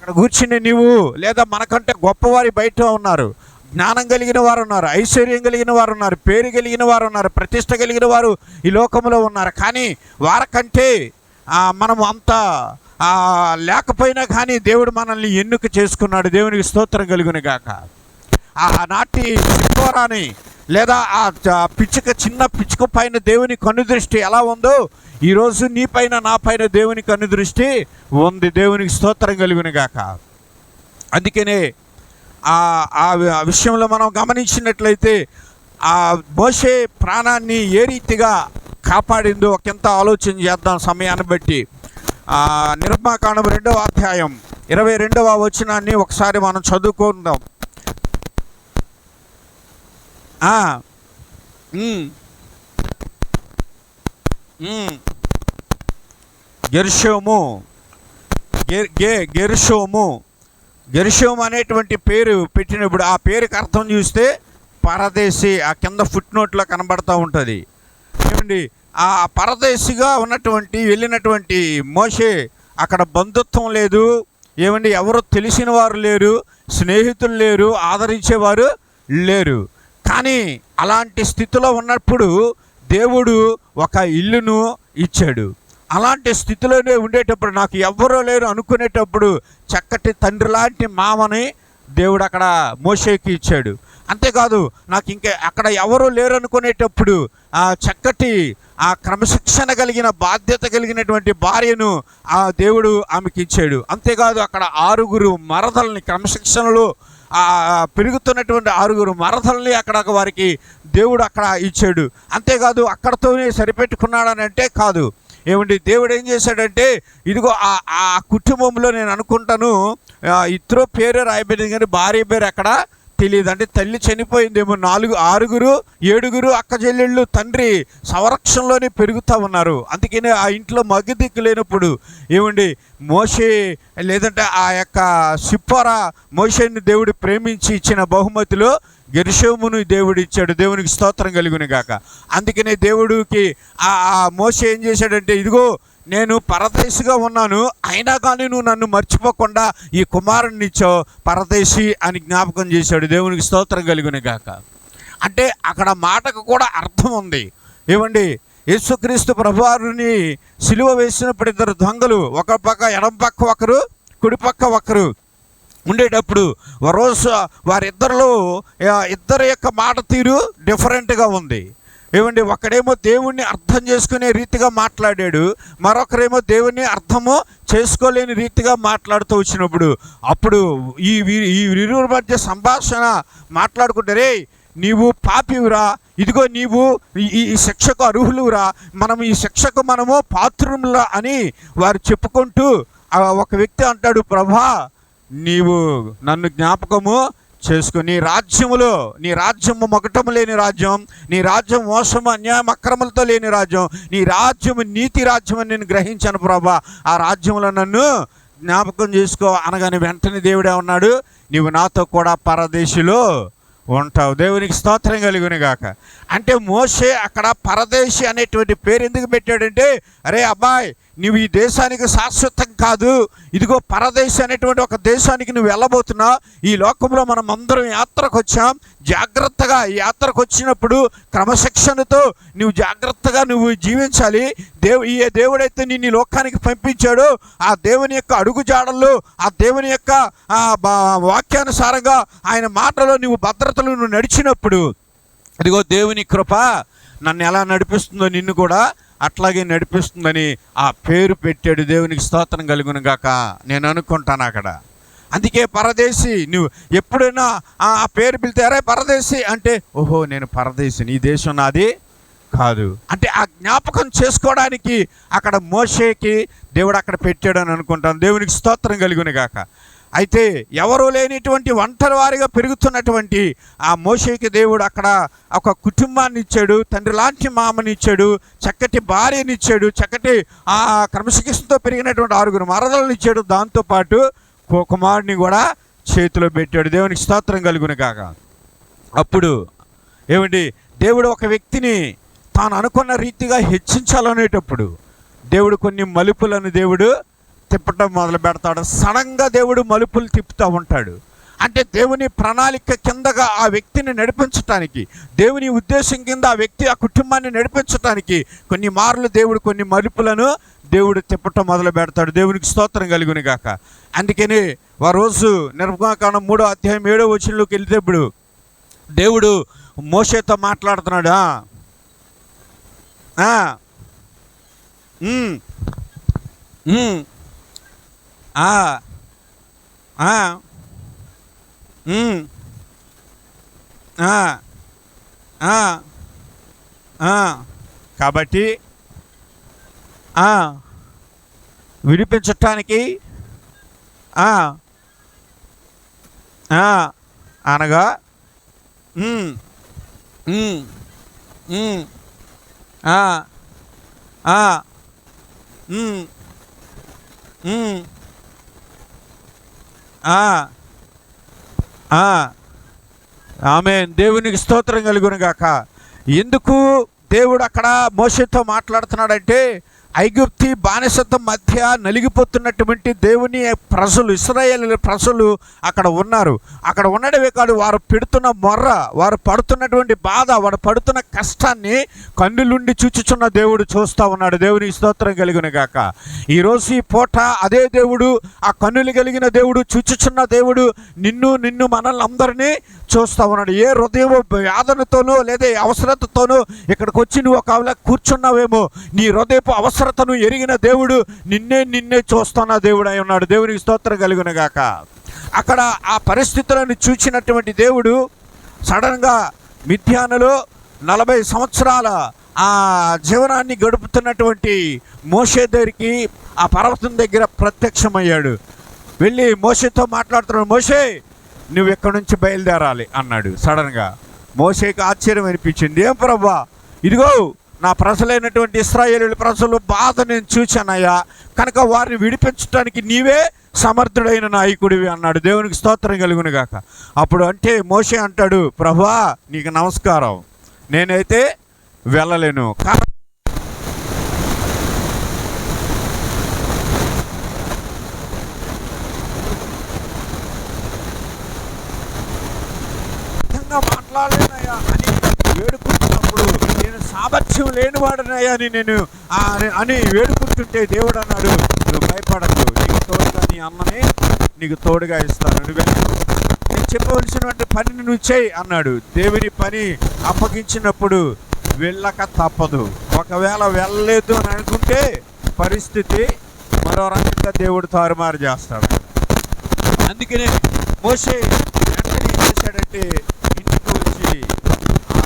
అక్కడ కూర్చుని నీవు లేదా మనకంటే గొప్పవారి బయట ఉన్నారు, జ్ఞానం కలిగిన వారు ఉన్నారు, ఐశ్వర్యం కలిగిన వారు ఉన్నారు, పేరు కలిగిన వారు ఉన్నారు, ప్రతిష్ట కలిగిన వారు ఈ లోకంలో ఉన్నారు. కానీ వారికంటే మనము అంత లేకపోయినా కానీ దేవుడు మనల్ని ఎన్నిక చేసుకున్నాడు. దేవునికి స్తోత్రం కలుగును గాక. ఆనాటి సిపోరాని లేదా ఆ చిన్న పిచ్చుక పైన దేవుని కన్నుదృష్టి ఎలా ఉందో ఈరోజు నీ పైన నా పైన దేవుని కన్నుదృష్టి ఉంది. దేవునికి స్తోత్రం కలుగును గాక. అందుకనే ఆ విషయంలో మనం గమనించినట్లయితే ఆ మోషే ప్రాణాన్ని ఏ రీతిగా కాపాడిందో ఒకంత ఆలోచన చేద్దాం సమయాన్ని బట్టి. నిర్గమకాండం 2వ అధ్యాయం 22వ వచనాన్ని ఒకసారి మనం చదువుకుందాం. గెర్షోము అనేటువంటి పేరు పెట్టినప్పుడు ఆ పేరుకి అర్థం చూస్తే పరదేశి. ఆ కింద ఫుట్ నోట్లో కనబడుతూ ఉంటుంది. ఏమండి, ఆ పరదేశిగా వెళ్ళినటువంటి మోషే అక్కడ బంధుత్వం లేదు, ఏమండి, ఎవరు తెలిసిన వారు లేరు, స్నేహితులు లేరు, ఆదరించేవారు లేరు. కానీ అలాంటి స్థితిలో ఉన్నప్పుడు దేవుడు ఒక ఇల్లును ఇచ్చాడు. అలాంటి స్థితిలోనే ఉండేటప్పుడు నాకు ఎవ్వరూ లేరు అనుకునేటప్పుడు చక్కటి తండ్రి లాంటి మామని దేవుడు అక్కడ మోషేకి ఇచ్చాడు. అంతేకాదు నాకు ఇంకా అక్కడ ఎవరూ లేరు అనుకునేటప్పుడు చక్కటి క్రమశిక్షణ కలిగిన బాధ్యత కలిగినటువంటి భార్యను దేవుడు ఆమెకి ఇచ్చాడు. అంతేకాదు అక్కడ 6 మరదల్ని, క్రమశిక్షణలో పెరుగుతున్నటువంటి 6 మరదల్ని అక్కడ వారికి దేవుడు అక్కడ ఇచ్చాడు. అంతేకాదు అక్కడతోనే సరిపెట్టుకున్నాడని అంటే కాదు. ఏమండి, దేవుడు ఏం చేశాడంటే ఇదిగో ఆ కుటుంబంలో నేను అనుకుంటాను ఇద్దరు పేరు రాయబడింది కానీ భార్య పేరు అక్కడ తెలియదు. అంటే తల్లి చనిపోయిందేమో. 6 7 అక్క చెల్లెళ్ళు తండ్రి సంరక్షణలోనే పెరుగుతూ ఉన్నారు. అందుకనే ఆ ఇంట్లో మగదిక్కు లేనప్పుడు ఏమండి మోషే లేదంటే ఆ యొక్క సిప్పోరా మోషేని దేవుడు ప్రేమించి ఇచ్చిన బహుమతిలో గెర్షోమును దేవుడు ఇచ్చాడు. దేవునికి స్తోత్రం కలుగును గాక. అందుకనే దేవుడికి ఆ మోషే ఏం చేశాడంటే ఇదిగో నేను పరదేశిగా ఉన్నాను, అయినా కానీ నువ్వు నన్ను మర్చిపోకుండా ఈ కుమారుణ్ణి ఇచ్చావు, పరదేశి అని జ్ఞాపకం చేశాడు. దేవునికి స్తోత్రం కలుగును గాక. అంటే అక్కడ మాటకు కూడా అర్థం ఉంది. ఏమండి, యేసుక్రీస్తు ప్రభువారిని సిలువ వేసినప్పుడు 2 దొంగలు ఒక పక్క ఎడం పక్క ఒకరు, కుడి పక్క ఒకరు ఉండేటప్పుడు రోజు వారిద్దరిలో ఇద్దరి యొక్క మాట తీరు డిఫరెంట్గా ఉంది. ఏమండి, ఒకడేమో దేవుణ్ణి అర్థం చేసుకునే రీతిగా మాట్లాడాడు, మరొకరేమో దేవుణ్ణి అర్థము చేసుకోలేని రీతిగా మాట్లాడుతూ వచ్చినప్పుడు అప్పుడు ఈ ఇరువురి మధ్య సంభాషణ మాట్లాడుకుంటారే, నీవు పాపివురా, ఇదిగో నీవు ఈ శిక్షకు అర్హులురా, మనం ఈ శిక్షకు మనము పాత్రుములా అని వారు చెప్పుకుంటూ ఒక వ్యక్తి అంటాడు, ప్రభా నీవు నన్ను జ్ఞాపకము చేసుకుని నీ రాజ్యము మొకటము లేని రాజ్యం, నీ రాజ్యం మోసము అన్యాయం అక్రమాలతో లేని రాజ్యం, నీ రాజ్యము నీతి రాజ్యం అని నేను గ్రహించాను ప్రభా, ఆ రాజ్యంలో నన్ను జ్ఞాపకం చేసుకో అనగానే వెంటనే దేవుడే ఉన్నాడు, నీవు నాతో కూడా పరదేశిలో ఉంటావు. దేవునికి స్తోత్రం కలుగును గాక. అంటే మోషే అక్కడ పరదేశి అనేటువంటి పేరు ఎందుకు పెట్టాడంటే, అరే అబ్బాయి నువ్వు ఈ దేశానికి శాశ్వతం కాదు, ఇదిగో పరదేశి అనేటువంటి ఒక దేశానికి నువ్వు వెళ్ళబోతున్నావు. ఈ లోకంలో మనం అందరం యాత్రకు వచ్చాం, జాగ్రత్తగా ఈ యాత్రకు వచ్చినప్పుడు క్రమశిక్షణతో నువ్వు జాగ్రత్తగా నువ్వు జీవించాలి. ఏ దేవుడైతే నిన్ను లోకానికి పంపించాడో ఆ దేవుని యొక్క అడుగుజాడల్లో, ఆ దేవుని యొక్క వాక్యానుసారంగా ఆయన మాటలో నువ్వు భద్రతలు నువ్వు నడిచినప్పుడు ఇదిగో దేవుని కృప నన్ను ఎలా నడిపిస్తుందో నిన్ను కూడా అట్లాగే నడిపిస్తుందని ఆ పేరు పెట్టాడు. దేవునికి స్తోత్రం కలుగును గాక నేను అనుకుంటాను అక్కడ. అందుకే పరదేశి, నువ్వు ఎప్పుడైనా ఆ పేరు పిలిచారే పరదేశి అంటే, ఓహో నేను పరదేశిని, ఈ దేశం నాది కాదు అంటే ఆ జ్ఞాపకం చేసుకోవడానికి అక్కడ మోషేకి దేవుడు అక్కడ పెట్టాడు అని అనుకుంటాను. దేవునికి స్తోత్రం కలుగును గాక. అయితే ఎవరూ లేనిటువంటి ఒంటరి వారిగా పెరుగుతున్నటువంటి ఆ మోషేకి దేవుడు అక్కడ ఒక కుటుంబాన్ని ఇచ్చాడు, తండ్రి లాంటి మామని ఇచ్చాడు, చక్కటి భార్యని ఇచ్చాడు, చక్కటి ఆ క్రమశిక్షణతో పెరిగినటువంటి 6 మరదలను ఇచ్చాడు, దాంతోపాటు కుమారుడిని కూడా చేతిలో పెట్టాడు. దేవునికి స్తోత్రం కలుగును గాక. అప్పుడు ఏమండి, దేవుడు ఒక వ్యక్తిని తాను అనుకున్న రీతిగా హెచ్చించాలనేటప్పుడు దేవుడు కొన్ని మలుపులను దేవుడు తిప్పటం మొదలు పెడతాడు. సడన్గా దేవుడు మలుపులు తిప్పుతూ ఉంటాడు. అంటే దేవుని ప్రణాళిక కిందగా ఆ వ్యక్తిని నడిపించటానికి, దేవుని ఉద్దేశం కింద ఆ వ్యక్తి ఆ కుటుంబాన్ని నడిపించటానికి కొన్ని మార్లు దేవుడు కొన్ని మలుపులను దేవుడు తిప్పటం మొదలు పెడతాడు. దేవునికి స్తోత్రం కలుగును గాక. అందుకని ఆ రోజు నిర్గమకాండం 3:7 వెళ్తేప్పుడు దేవుడు మోషేతో మాట్లాడుతున్నాడు. కాబట్టి విడిపించటానికి అనగా ఆమేన్. దేవునికి స్తోత్రం కలుగును గాక. ఎందుకు దేవుడు అక్కడ మోషేతో మాట్లాడుతున్నాడంటే, ఐగుప్తి బానిసత్వం మధ్య నలిగిపోతున్నటువంటి దేవుని ప్రజలు, ఇశ్రాయేలు ప్రజలు అక్కడ ఉన్నారు. అక్కడ ఉండడమే కాదు, వారు పెడుతున్న మొర్ర, వారు పడుతున్నటువంటి బాధ, వారు పడుతున్న కష్టాన్ని కన్నులుండి చూచుచున్న దేవుడు చూస్తూ ఉన్నాడు. దేవునికి స్తోత్రం కలుగును గాక. ఈరోజు ఈ పూట అదే దేవుడు, ఆ కన్నులు కలిగిన దేవుడు, చూచుచున్న దేవుడు నిన్ను మనల్ని అందరినీ చూస్తూ ఉన్నాడు. ఏ హృదయం వేదనతోనో లేదా అవసరతతోనో ఇక్కడికి వచ్చి నువ్వు ఒకవేళ కూర్చున్నావేమో, నీ హృదయపు అవసరతను ఎరిగిన దేవుడు నిన్నే చూస్తున్న దేవుడు అయి ఉన్నాడు. దేవునికి స్తోత్రం కలుగును గాక. అక్కడ ఆ పరిస్థితులను చూచినటువంటి దేవుడు సడన్గా మిద్యానులో 40 సంవత్సరాల ఆ జీవనాన్ని గడుపుతున్నటువంటి మోషే దగ్గరికి ఆ పర్వతం దగ్గర ప్రత్యక్షమయ్యాడు. వెళ్ళి మోషేతో మాట్లాడుతున్నాడు. మోషే, నువ్వు ఎక్కడి నుంచి బయలుదేరాలి అన్నాడు. సడన్గా మోషేకి ఆశ్చర్యం అనిపించింది. ఏం ప్రభా, ఇదిగో నా ప్రజలైనటువంటి ఇశ్రాయేలు ప్రజలు బాధ నేను చూచానయ్యా, కనుక వారిని విడిపించడానికి నీవే సమర్థుడైన నాయకుడివి అన్నాడు. దేవునికి స్తోత్రం కలుగును గాక. అప్పుడు అంటే మోషే అంటాడు, ప్రభువా నీకు నమస్కారం, నేనైతే వెళ్ళలేను. మాట్లాడలేనయ్యా అని వేడుకుంటున్నప్పుడు, నేను సామర్థ్యం లేనివాడనయ్యా అని వేడుకుంటుంటే దేవుడు అన్నాడు, నువ్వు భయపడకు, నీకు తోడుగా నీ అమ్మని నీకు తోడుగా ఇస్తాను, నువ్వు నేను చెప్పవలసినటువంటి పనిని నువ్వు చేయి అన్నాడు. దేవుని పని అప్పగించినప్పుడు వెళ్ళక తప్పదు. ఒకవేళ వెళ్ళలేదు అని అనుకుంటే పరిస్థితి మరో రకంగా దేవుడు తారుమారు చేస్తాడు. అందుకనే మోషే వెంటనే ఏం చేశాడంటే, ఇంటికి వచ్చి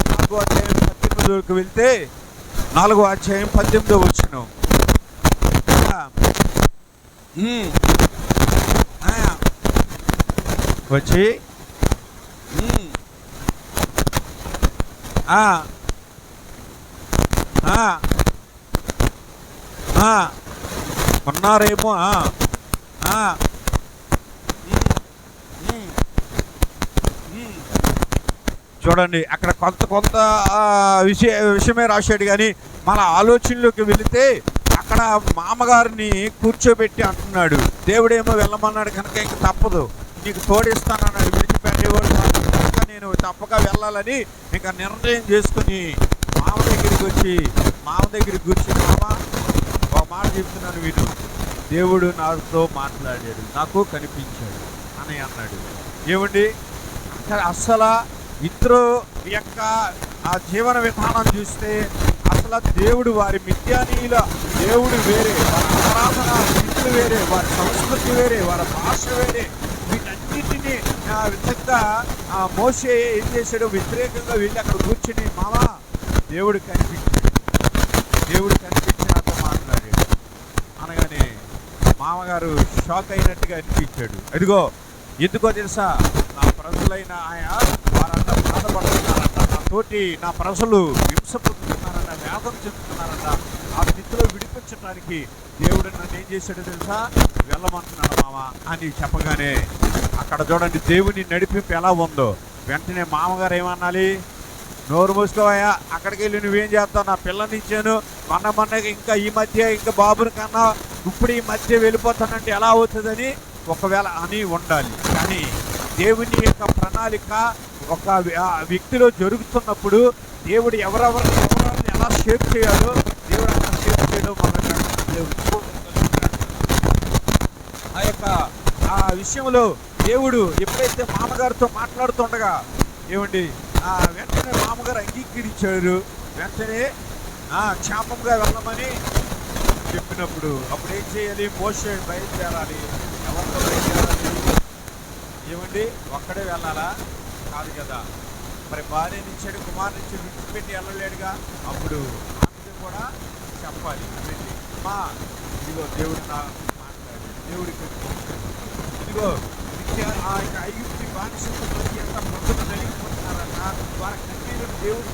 4వ అధ్యాయం 18 వెళ్తే 4వ అధ్యాయం 18 వచనం వచ్చి ఉన్నారేమో చూడండి, అక్కడ కొంత విషయమే రాశాడు. కానీ మన ఆలోచనలోకి వెళితే అక్కడ మామగారిని కూర్చోబెట్టి అంటున్నాడు, దేవుడేమో వెళ్ళమన్నాడు కనుక ఇంక తప్పదు, నీకు తోడిస్తానన్నాడు, విడిచిపెట్టేవాడు కనుక నేను తప్పక వెళ్ళాలని ఇంకా నిర్ణయం చేసుకుని మామ దగ్గరికి కూర్చుని మామ ఒక మాట చెప్తున్నాను విను, దేవుడు నాతో మాట్లాడాడు, నాకు కనిపించాడు అని అన్నాడు. ఏమండి, అక్కడ అస్సలు ఇద్దరు యొక్క ఆ జీవన విధానం చూస్తే అసలు దేవుడు, వారి మిథ్యానీయుల దేవుడు వేరే, వారి ఆరాధన స్థితులు వేరే, వారి సంస్కృతి వేరే, వారి భాష వేరే, వీటన్నిటినీ విధంగా మోషే ఏం చేశాడు, వ్యతిరేకంగా వెళ్ళి అక్కడ కూర్చుని మామ దేవుడు కనిపించి నాతో మాట్లాడాడు అనగానే మామగారు షాక్ అయినట్టుగా అనిపించాడు. అదిగో ఎందుకో తెలుసా, నా ప్రజలైన ఆయన వారంతా బాధపడుతున్నారంట, నా ప్రజలు హింస పొందుతున్నారంట, వేదం చెప్తున్నారంట, ఆ స్థితిలో విడిపించడానికి దేవుడు నన్ను ఏం చేశాడో తెలుసా, వెళ్ళమంటున్నాడు మామ అని చెప్పగానే అక్కడ చూడండి దేవుని నడిపింపు ఎలా ఉందో. వెంటనే మామగారు ఏమనాలి, నోరు మూసుకోవయ్యా, అక్కడికి వెళ్ళి నువ్వేం చేస్తావు, నా పిల్లని ఇచ్చాను, మొన్న ఇంకా ఈ మధ్య ఇంకా బాబుని కన్నా, ఇప్పుడు ఈ మధ్య వెళ్ళిపోతానంటే ఎలా అవుతుందని ఒకవేళ అని ఉండాలి. కానీ దేవుని యొక్క ప్రణాళిక ఒక వ్యక్తిలో జరుగుతున్నప్పుడు దేవుడు ఎవరెవరిని ఎలా షేప్ చేయాలో దేవుడు అలా షేప్ చేయడం మొదలెట్టాడు. దేవుడు ఆ విషయంలో దేవుడు ఎప్పుడైతే మామగారితో మాట్లాడుతుండగా వెంటనే మామగారు అంగీకరించారు. వెంటనే క్షేమంగా వెళ్ళమని చెప్పినప్పుడు అప్పుడు ఏం చేయాలి? మోషే బయలుదేరాలి. ఎవరితో బయలుదేరాలి? ఒక్కడే వెళ్ళాలా? కాదు కదా. మరి భార్యనిచ్చాడు, కుమారునిచ్చి విడిచిపెట్టి వెళ్ళలేడుగా. అప్పుడు ఆమె కూడా చెప్పాలి, మా ఇదిగో దేవుడు నా మాట్లాడాడు, దేవుడికి ఇదిగో ఆ యొక్క ఐగుప్తి బానిసత్వం ఎంత పొద్దున నలిగిపోతున్నారన్న వారి కన్నీరు దేవుడు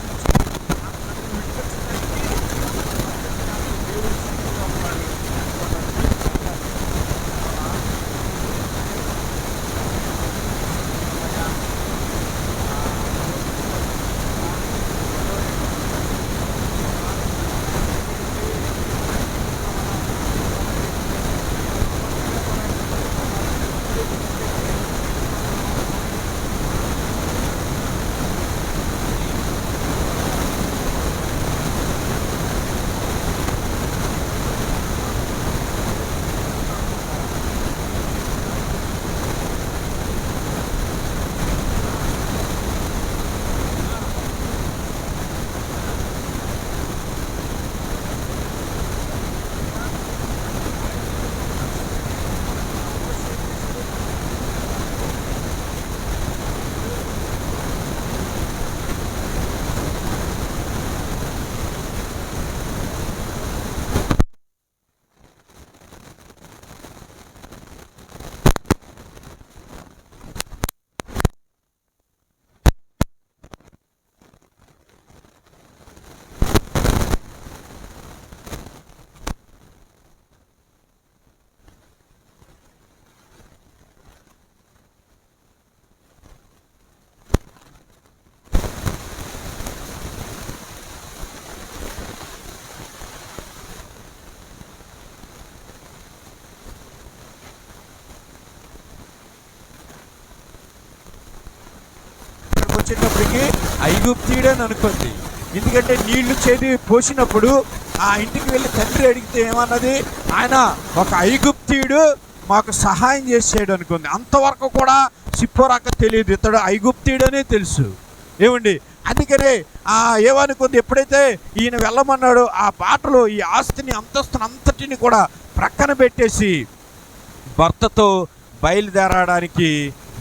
వచ్చేటప్పటికి ఐగుప్తీయుడని అనుకుంది. ఎందుకంటే నీళ్లు చేది పోసినప్పుడు ఆ ఇంటికి వెళ్ళి తండ్రి అడిగితే ఏమన్నది? ఆయన ఒక ఐగుప్తీయుడు మాకు సహాయం చేసాడు అనుకుంది. అంతవరకు కూడా సిప్పోరాక తెలియదు, ఇతడు ఐగుప్తీయుడనే తెలుసు. అందుకనే ఏమనుకుంది? ఎప్పుడైతే ఈయన వెళ్ళమన్నాడో ఆ బాటలో ఈ ఆస్తిని అంతస్తుని అంతటిని కూడా ప్రక్కన పెట్టేసి భర్తతో బయలుదేరడానికి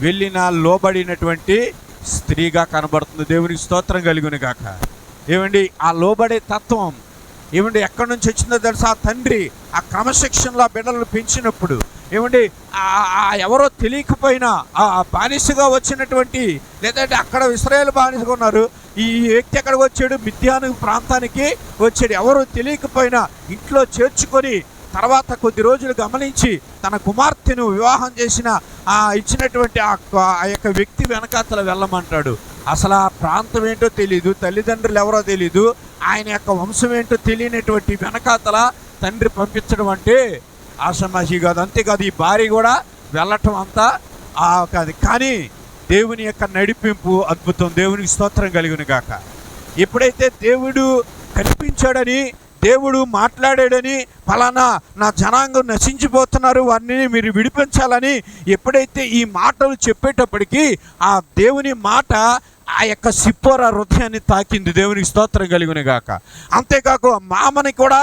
వెళ్ళిన లోబడినటువంటి స్త్రీగా కనబడుతుంది. దేవునికి స్తోత్రం కలుగును గాక. ఆ లోబడే తత్వం ఎక్కడి నుంచి వచ్చిందో తెలుసా? ఆ తండ్రి ఆ క్రమశిక్షణలో బిడ్డలను పెంచినప్పుడు ఎవరో తెలియకపోయినా ఆ బానిసగా వచ్చినటువంటి, లేదంటే అక్కడ ఇశ్రాయేలు బానిసగా ఉన్నారు, ఈ వ్యక్తి ఎక్కడికి వచ్చాడు? మిద్యాను ప్రాంతానికి వచ్చాడు. ఎవరో తెలియకపోయినా ఇంట్లో చేర్చుకొని తర్వాత కొద్ది రోజులు గమనించి తన కుమార్తెను వివాహం చేసిన ఇచ్చినటువంటి ఆ యొక్క వ్యక్తి వెనకాతల వెళ్ళమంటాడు. అసలు ఆ ప్రాంతం ఏంటో తెలీదు, తల్లిదండ్రులు ఎవరో తెలీదు, ఆయన యొక్క వంశం ఏంటో తెలియనటువంటి వెనకాతల తండ్రి పంపించడం అంటే ఆషామాషి కాదు. అంతేకాదు, ఈ భార్య కూడా వెళ్ళటం అంతా కాదు. కానీ దేవుని యొక్క నడిపింపు అద్భుతం. దేవునికి స్తోత్రం కలుగును గాక. ఎప్పుడైతే దేవుడు కనిపించాడని, దేవుడు మాట్లాడాడని, ఫలానా నా జనాంగం నశించిపోతున్నారు, వారిని మీరు విడిపించాలని ఎప్పుడైతే ఈ మాటలు చెప్పేటప్పటికీ ఆ దేవుని మాట ఆ యొక్క సిప్పోరా హృదయాన్ని తాకింది. దేవునికి స్తోత్రం కలుగును గాక. అంతేకాక మామని కూడా,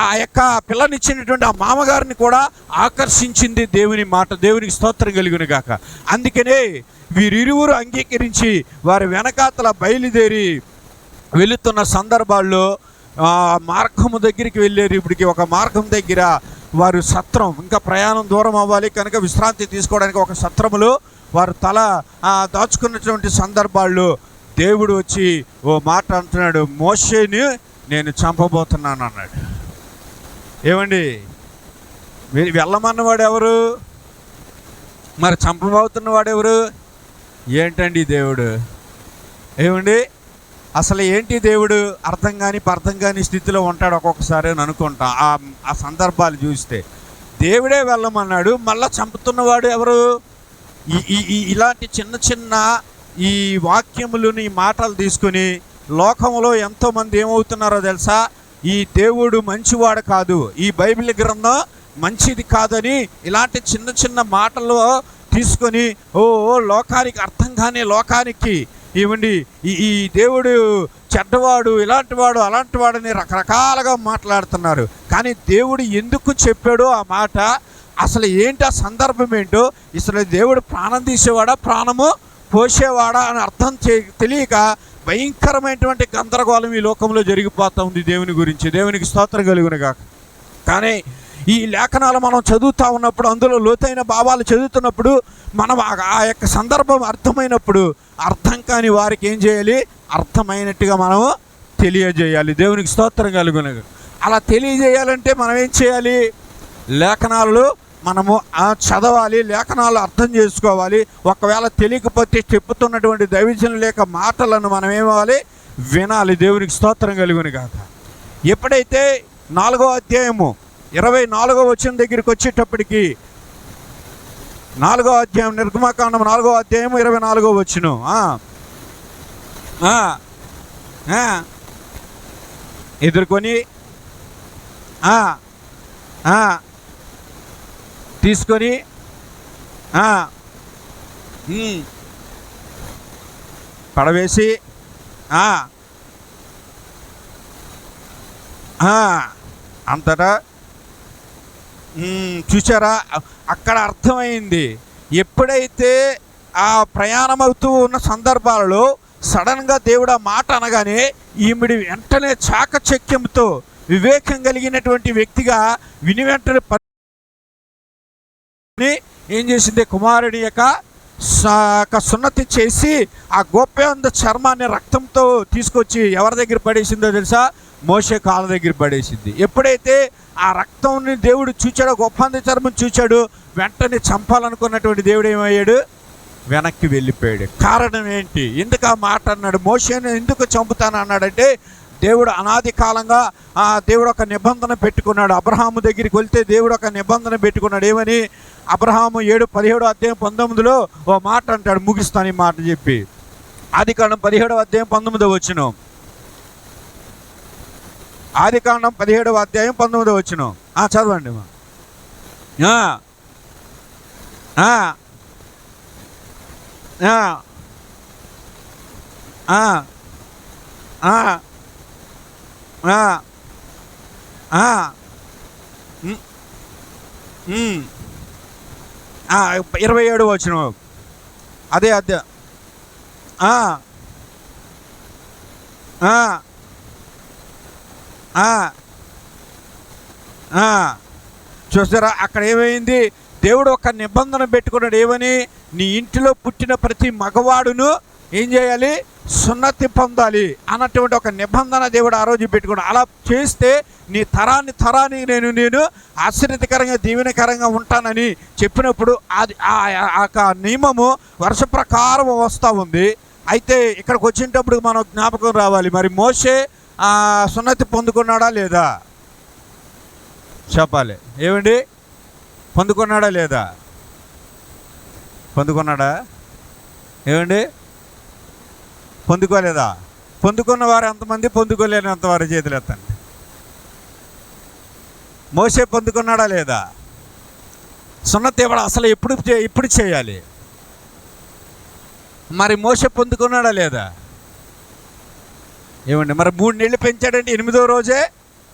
ఆ యొక్క పిల్లనిచ్చినటువంటి ఆ మామగారిని కూడా ఆకర్షించింది దేవుని మాట. దేవునికి స్తోత్రం కలుగును గాక. అందుకనే వీరిరువురు అంగీకరించి వారి వెనకాతల బయలుదేరి వెళుతున్న సందర్భాల్లో మార్గము దగ్గరికి వెళ్ళారు. ఇప్పటికి ఒక మార్గం దగ్గర వారు సత్రం, ఇంకా ప్రయాణం దూరం అవ్వాలి కనుక విశ్రాంతి తీసుకోవడానికి ఒక సత్రములో వారు తల దాచుకున్నటువంటి సందర్భాల్లో దేవుడు వచ్చి ఓ మాట అంటున్నాడు, మోషేని నేను చంపబోతున్నాను అన్నాడు. మీరు వెళ్ళమన్నవాడు ఎవరు? మరి చంపబోతున్నవాడు ఎవరు? ఏంటండి దేవుడు? అసలు ఏంటి దేవుడు? అర్థం కాని స్థితిలో ఉంటాడు ఒక్కొక్కసారి అని అనుకుంటాం ఆ సందర్భాలు చూస్తే. దేవుడే వెళ్ళమన్నాడు, మళ్ళా చంపుతున్నవాడు ఎవరు? ఇలాంటి చిన్న చిన్న ఈ వాక్యములను, ఈ మాటలు తీసుకుని లోకంలో ఎంతోమంది ఏమవుతున్నారో తెలుసా? ఈ దేవుడు మంచివాడు కాదు, ఈ బైబిల్ గ్రంథం మంచిది కాదని ఇలాంటి చిన్న చిన్న మాటలు తీసుకొని లోకానికి అర్థం కాని లోకానికి ఏమండి ఈ దేవుడు చెడ్డవాడు, ఇలాంటి వాడు, అలాంటి వాడని రకరకాలుగా మాట్లాడుతున్నారు. కానీ దేవుడు ఎందుకు చెప్పాడో ఆ మాట, అసలు ఏంటి ఆ సందర్భం ఏంటో, అసలు దేవుడు ప్రాణం తీసేవాడా, ప్రాణము పోసేవాడా అని అర్థం తెలియక భయంకరమైనటువంటి గందరగోళం ఈ లోకంలో జరిగిపోతూ ఉంది దేవుని గురించి. దేవునికి స్తోత్రం కలుగునుగాక. కానీ ఈ లేఖనాలు మనం చదువుతూ ఉన్నప్పుడు, అందులో లోతైన భావాలు చదువుతున్నప్పుడు, మనం ఆ యొక్క సందర్భం అర్థమైనప్పుడు అర్థం కాని వారికి ఏం చేయాలి? అర్థమైనట్టుగా మనము తెలియజేయాలి. దేవునికి స్తోత్రం కలుగునుగాక. అలా తెలియజేయాలంటే మనం ఏం చేయాలి? లేఖనాలు మనము చదవాలి, లేఖనాలు అర్థం చేసుకోవాలి. ఒకవేళ తెలియకపోతే చెప్పుతున్నటువంటి దైవజనుల లేక మాటలను మనం ఏమవ్వాలి? వినాలి. దేవునికి స్తోత్రం కలుగునుగాక. ఎప్పుడైతే 4వ అధ్యాయము 24వ వచనం దగ్గరికి వచ్చేటప్పటికి, 4వ అధ్యాయం నిర్గమకాండం 4వ అధ్యాయం 24వ వచనం, ఎదుర్కొని తీసుకొని పడవేసి అంతటా చూసారా? అక్కడ అర్థమైంది. ఎప్పుడైతే ఆ ప్రయాణం అవుతూ ఉన్న సందర్భాలలో సడన్గా దేవుడు ఆ మాట అనగానే ఈమెడి వెంటనే చాకచక్యంతో వివేకం కలిగినటువంటి వ్యక్తిగా విని వెంటనే ఏం చేసింది? కుమారుడి యొక్క సున్నతి చేసి ఆ గోప్యాంద చర్మాన్ని రక్తంతో తీసుకొచ్చి ఎవరి దగ్గర పడేసిందో తెలుసా? మోషే కాళ్ళ దగ్గర పడేసింది. ఎప్పుడైతే ఆ రక్తంని దేవుడు చూచాడో, గొప్పంద చర్మం చూచాడు, వెంటనే చంపాలనుకున్నటువంటి దేవుడు ఏమయ్యాడు? వెనక్కి వెళ్ళిపోయాడు. కారణం ఏంటి? ఎందుకు ఆ మాట అన్నాడు? మోషేని ఎందుకు చంపుతాను అన్నాడంటే, దేవుడు అనాది కాలంగా దేవుడు ఒక నిబంధన పెట్టుకున్నాడు. అబ్రహాము దగ్గరికి వెళ్తే దేవుడు ఒక నిబంధన పెట్టుకున్నాడు. ఏమని? అబ్రహాము 17వ అధ్యాయం 19లో ఓ మాట అంటాడు, ముగిస్తాను ఈ మాట చెప్పి. ఆదికాండం 17వ అధ్యాయం 19వ వచనం. ఆదికాండం 17వ అధ్యాయం 19వ వచనం చదవండి. ఆ 27వ వచనం. అదే అధ్యాయం. చూస్తారా? అక్కడ ఏమైంది? దేవుడు ఒక నిబంధన పెట్టుకున్నాడు. ఏమని? నీ ఇంటిలో పుట్టిన ప్రతి మగవాడును ఏం చేయాలి? సున్నతి పొందాలి అన్నటువంటి ఒక నిబంధన దేవుడు ఆ రోజు పెట్టుకున్నాడు. అలా చేస్తే నీ తరాన్ని నేను ఆశ్చర్యకరంగా దీవెనకరంగా ఉంటానని చెప్పినప్పుడు అది ఆ నియమము వర్ష ప్రకారం వస్తూ ఉంది. అయితే ఇక్కడికి వచ్చేటప్పుడు మనం జ్ఞాపకం రావాలి, మరి మోషే సున్నతి పొందుకున్నాడా లేదా? చెప్పాలి. ఏమండి? పొందుకున్నాడా లేదా? పొందుకున్నాడా? ఏమండి? పొందుకోలేదా? పొందుకున్న వారు ఎంతమంది? పొందుకోలేనంత వారి చేతులు ఎత్తండి. మోషే పొందుకున్నాడా లేదా? సున్నతి ఇవ్వడం అసలు ఎప్పుడు చేయాలి? మరి మోషే పొందుకున్నాడా లేదా? ఏమండి? మరి 3 నెలలు పెంచాడంటే 8వ రోజే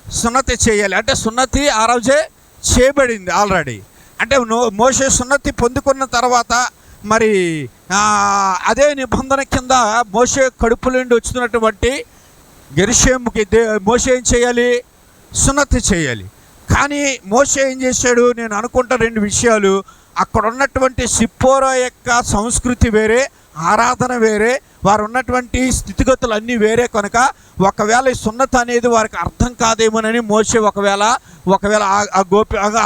సున్నతి చేయాలి. అంటే సున్నతి ఆ రోజే చేయబడింది ఆల్రెడీ. అంటే మోషే సున్నతి పొందుకున్న తర్వాత మరి అదే నిబంధన కింద మోషే కడుపులో నుండి వచ్చినటువంటి గెర్షోముకి మోషే ఏం చేయాలి? సున్నతి చేయాలి. కానీ మోషే ఏం చేశాడు? నేను అనుకుంటా 2 విషయాలు. అక్కడ ఉన్నటువంటి సిప్పోరా యొక్క సంస్కృతి వేరే, ఆరాధన వేరే, వారు ఉన్నటువంటి స్థితిగతులు అన్నీ వేరే కనుక ఒకవేళ ఈ సున్నత అనేది వారికి అర్థం కాదేమోనని మోషే ఒకవేళ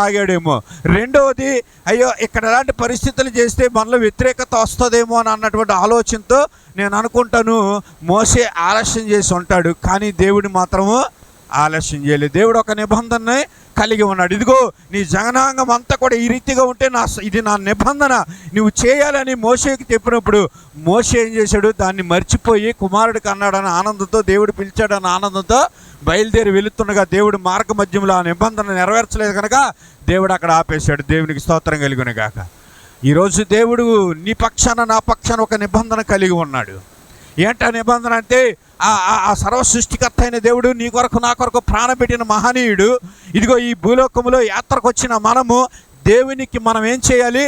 ఆగాడేమో. రెండవది, అయ్యో ఇక్కడ ఎలాంటి పరిస్థితులు చేస్తే మనలో వ్యతిరేకత వస్తుందేమో అని అన్నటువంటి ఆలోచనతో నేను అనుకుంటాను మోషే ఆలస్యం చేసి ఉంటాడు. కానీ దేవుడు మాత్రము ఆలస్యం చేయలేదు. దేవుడు ఒక నిబంధన కలిగి ఉన్నాడు. ఇదిగో నీ జనాంగం అంతా కూడా ఈ రీతిగా ఉంటే ఇది నా నిబంధన నువ్వు చేయాలని మోషేకి చెప్పినప్పుడు మోషే ఏం చేశాడు? దాన్ని మర్చిపోయి కుమారుడికి అన్నాడని ఆనందంతో, దేవుడు పిలిచాడని ఆనందంతో బయలుదేరి వెళుతుండగా దేవుడు మార్గ మధ్యంలో ఆ నిబంధన నెరవేర్చలేదు కనుక దేవుడు అక్కడ ఆపేశాడు. దేవునికి స్తోత్రం కలుగును గాక. ఈరోజు దేవుడు నీ పక్షాన నా పక్షాన ఒక నిబంధన కలిగి ఉన్నాడు. ఏంటా నిబంధన అంటే ఆ సర్వ సృష్టికర్త అయిన దేవుడు నీ కొరకు నా కొరకు ప్రాణపెట్టిన మహనీయుడు. ఇదిగో ఈ భూలోకంలో యాత్రకు వచ్చిన మనము దేవునికి మనం ఏం చేయాలి?